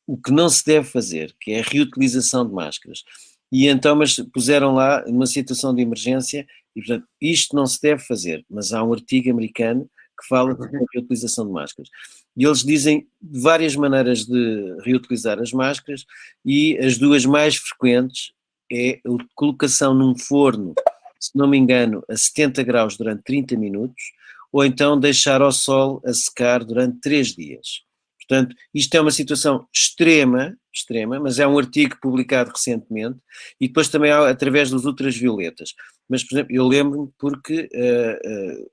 o que não se deve fazer, que é a reutilização de máscaras. E então, mas puseram lá uma situação de emergência, e portanto, isto não se deve fazer, mas há um artigo americano que fala sobre a reutilização de máscaras. E eles dizem várias maneiras de reutilizar as máscaras, e as duas mais frequentes é a colocação num forno, se não me engano, a 70 graus durante 30 minutos, ou então deixar ao sol a secar durante 3 dias. Portanto, isto é uma situação extrema, mas é um artigo publicado recentemente, e depois também há através dos ultravioletas. Mas, por exemplo, eu lembro-me porque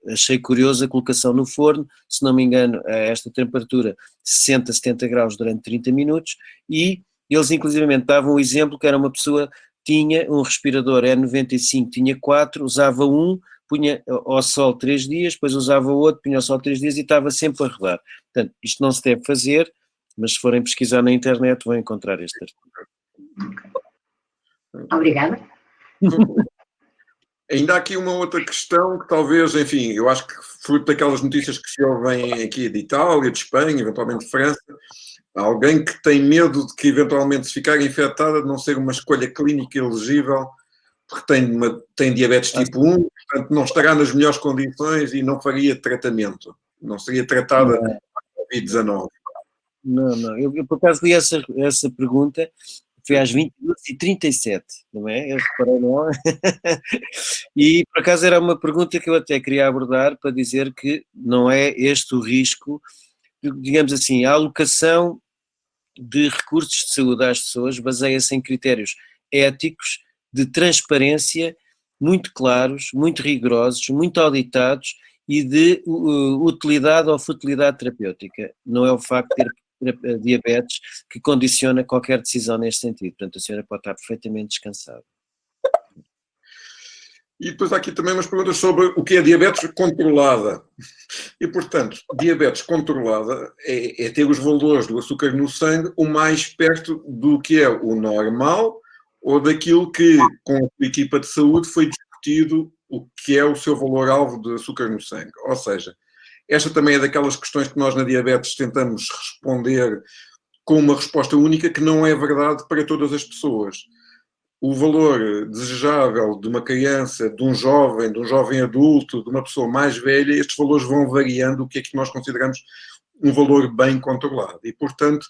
achei curioso a colocação no forno, se não me engano, a esta temperatura 60, 70 graus durante 30 minutos, e eles inclusivamente davam o exemplo que era uma pessoa, tinha um respirador N95, tinha 4, usava um, punha ao sol 3 dias, depois usava o outro, punha ao sol 3 dias e estava sempre a rodar. Portanto, isto não se deve fazer, mas se forem pesquisar na internet vão encontrar este artigo. Obrigada. Ainda há aqui uma outra questão que talvez, enfim, eu acho que fruto daquelas notícias que se ouvem aqui de Itália, de Espanha, eventualmente de França, alguém que tem medo de que eventualmente se ficar infectada de não ser uma escolha clínica elegível, porque tem diabetes tipo 1, portanto não estará nas melhores condições e não faria tratamento, não seria tratada de Covid-19. Não, eu por acaso li essa pergunta, Foi às 22h37, não é? Eu reparei, não é? E, por acaso, era uma pergunta que eu até queria abordar para dizer que não é este o risco, digamos assim, a alocação de recursos de saúde às pessoas baseia-se em critérios éticos, de transparência, muito claros, muito rigorosos, muito auditados e de utilidade ou futilidade terapêutica. Não é o facto de ter diabetes que condiciona qualquer decisão neste sentido. Portanto, a senhora pode estar perfeitamente descansada. E depois há aqui também umas perguntas sobre o que é diabetes controlada. E, portanto, diabetes controlada é ter os valores do açúcar no sangue o mais perto do que é o normal ou daquilo que, com a equipa de saúde, foi discutido o que é o seu valor-alvo de açúcar no sangue. Ou seja, esta também é daquelas questões que nós na diabetes tentamos responder com uma resposta única que não é verdade para todas as pessoas. O valor desejável de uma criança, de um jovem adulto, de uma pessoa mais velha, estes valores vão variando o que é que nós consideramos um valor bem controlado. E, portanto,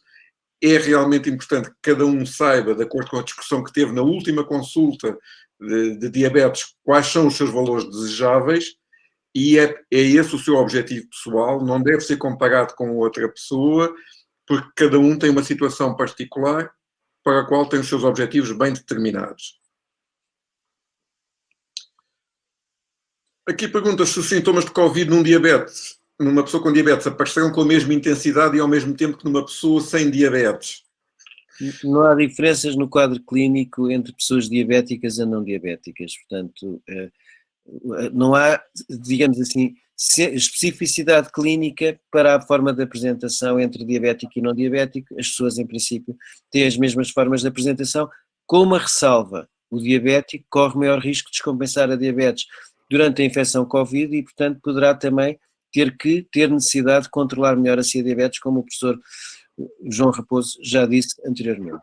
é realmente importante que cada um saiba, de acordo com a discussão que teve na última consulta de diabetes, quais são os seus valores desejáveis, e é esse o seu objetivo pessoal, não deve ser comparado com outra pessoa, porque cada um tem uma situação particular para a qual tem os seus objetivos bem determinados. Aqui pergunta se os sintomas de Covid numa pessoa com diabetes, apareceram com a mesma intensidade e ao mesmo tempo que numa pessoa sem diabetes. Não há diferenças no quadro clínico entre pessoas diabéticas e não diabéticas, portanto, não há, digamos assim, especificidade clínica para a forma de apresentação entre diabético e não diabético. As pessoas, em princípio, têm as mesmas formas de apresentação, com uma ressalva: o diabético corre maior risco de descompensar a diabetes durante a infecção Covid e, portanto, poderá também ter necessidade de controlar melhor a sua diabetes, como o professor João Raposo já disse anteriormente.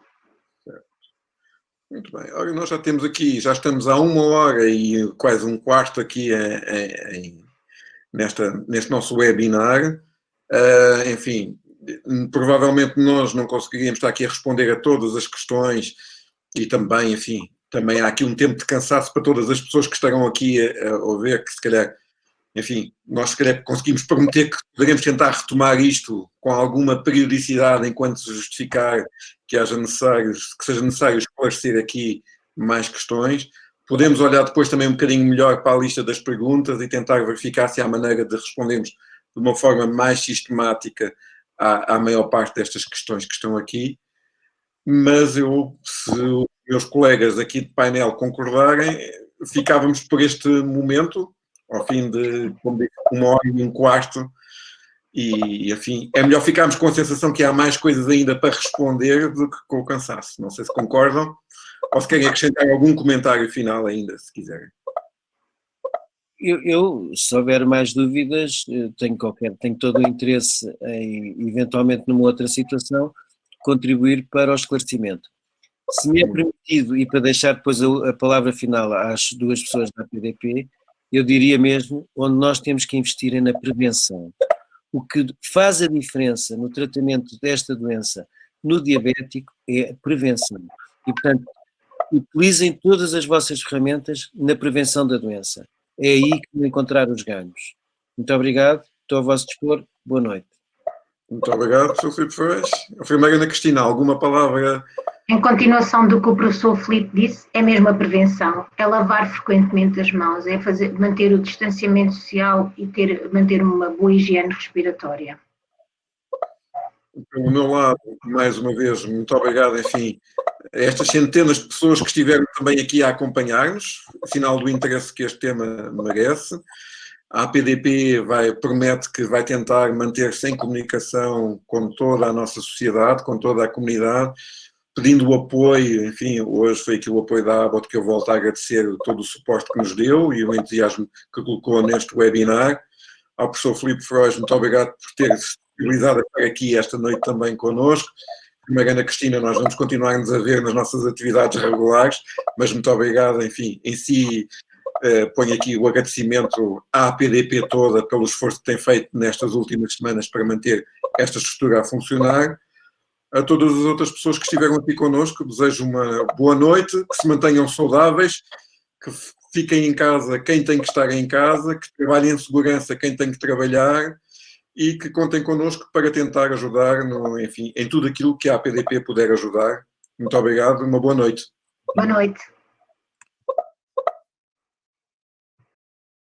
Muito bem. Ora, nós já estamos há 1h e quase um quarto aqui neste nosso webinar. Enfim, provavelmente nós não conseguiríamos estar aqui a responder a todas as questões e também, enfim, também há aqui um tempo de cansaço para todas as pessoas que estarão aqui a ouvir, que se calhar, enfim, nós se calhar conseguimos prometer que poderemos tentar retomar isto com alguma periodicidade enquanto se justificar que seja necessário esclarecer aqui mais questões. Podemos olhar depois também um bocadinho melhor para a lista das perguntas e tentar verificar se há maneira de respondermos de uma forma mais sistemática à maior parte destas questões que estão aqui. Mas se os meus colegas aqui de painel concordarem, ficávamos por este momento, ao fim de 1h15, e enfim, é melhor ficarmos com a sensação que há mais coisas ainda para responder do que com o cansaço. Não sei se concordam, ou se querem acrescentar algum comentário final ainda, se quiserem. Eu, se houver mais dúvidas, tenho todo o interesse em, eventualmente numa outra situação, contribuir para o esclarecimento. Se me é permitido, e para deixar depois a palavra final às duas pessoas da PDP, eu diria mesmo, onde nós temos que investir é na prevenção. O que faz a diferença no tratamento desta doença no diabético é a prevenção. E, portanto, utilizem todas as vossas ferramentas na prevenção da doença. É aí que vão encontrar os ganhos. Muito obrigado, estou a vosso dispor, boa noite. Muito obrigado, Sr. Filipe Freitas. A enfermeira Ana Cristina, alguma palavra? Em continuação do que o professor Filipe disse, é mesmo a prevenção, é lavar frequentemente as mãos, é manter o distanciamento social e manter uma boa higiene respiratória. Pelo meu lado, mais uma vez, muito obrigado, enfim, a estas centenas de pessoas que estiveram também aqui a acompanhar-nos, sinal do interesse que este tema merece. A APDP promete que vai tentar manter-se em comunicação com toda a nossa sociedade, com toda a comunidade, pedindo o apoio, enfim, hoje foi aqui o apoio da ABOT que eu volto a agradecer todo o suporte que nos deu e o entusiasmo que colocou neste webinar. Ao professor Filipe Freitas, muito obrigado por ter disponibilizado a estar aqui esta noite também connosco. Primeiro, Ana Cristina, nós vamos continuar-nos a ver nas nossas atividades regulares, mas muito obrigado, enfim, em si ponho aqui o agradecimento à APDP toda pelo esforço que tem feito nestas últimas semanas para manter esta estrutura a funcionar. A todas as outras pessoas que estiveram aqui connosco, desejo uma boa noite, que se mantenham saudáveis, que fiquem em casa quem tem que estar em casa, que trabalhem em segurança quem tem que trabalhar e que contem connosco para tentar ajudar enfim, em tudo aquilo que a APDP puder ajudar. Muito obrigado, uma boa noite. Boa noite.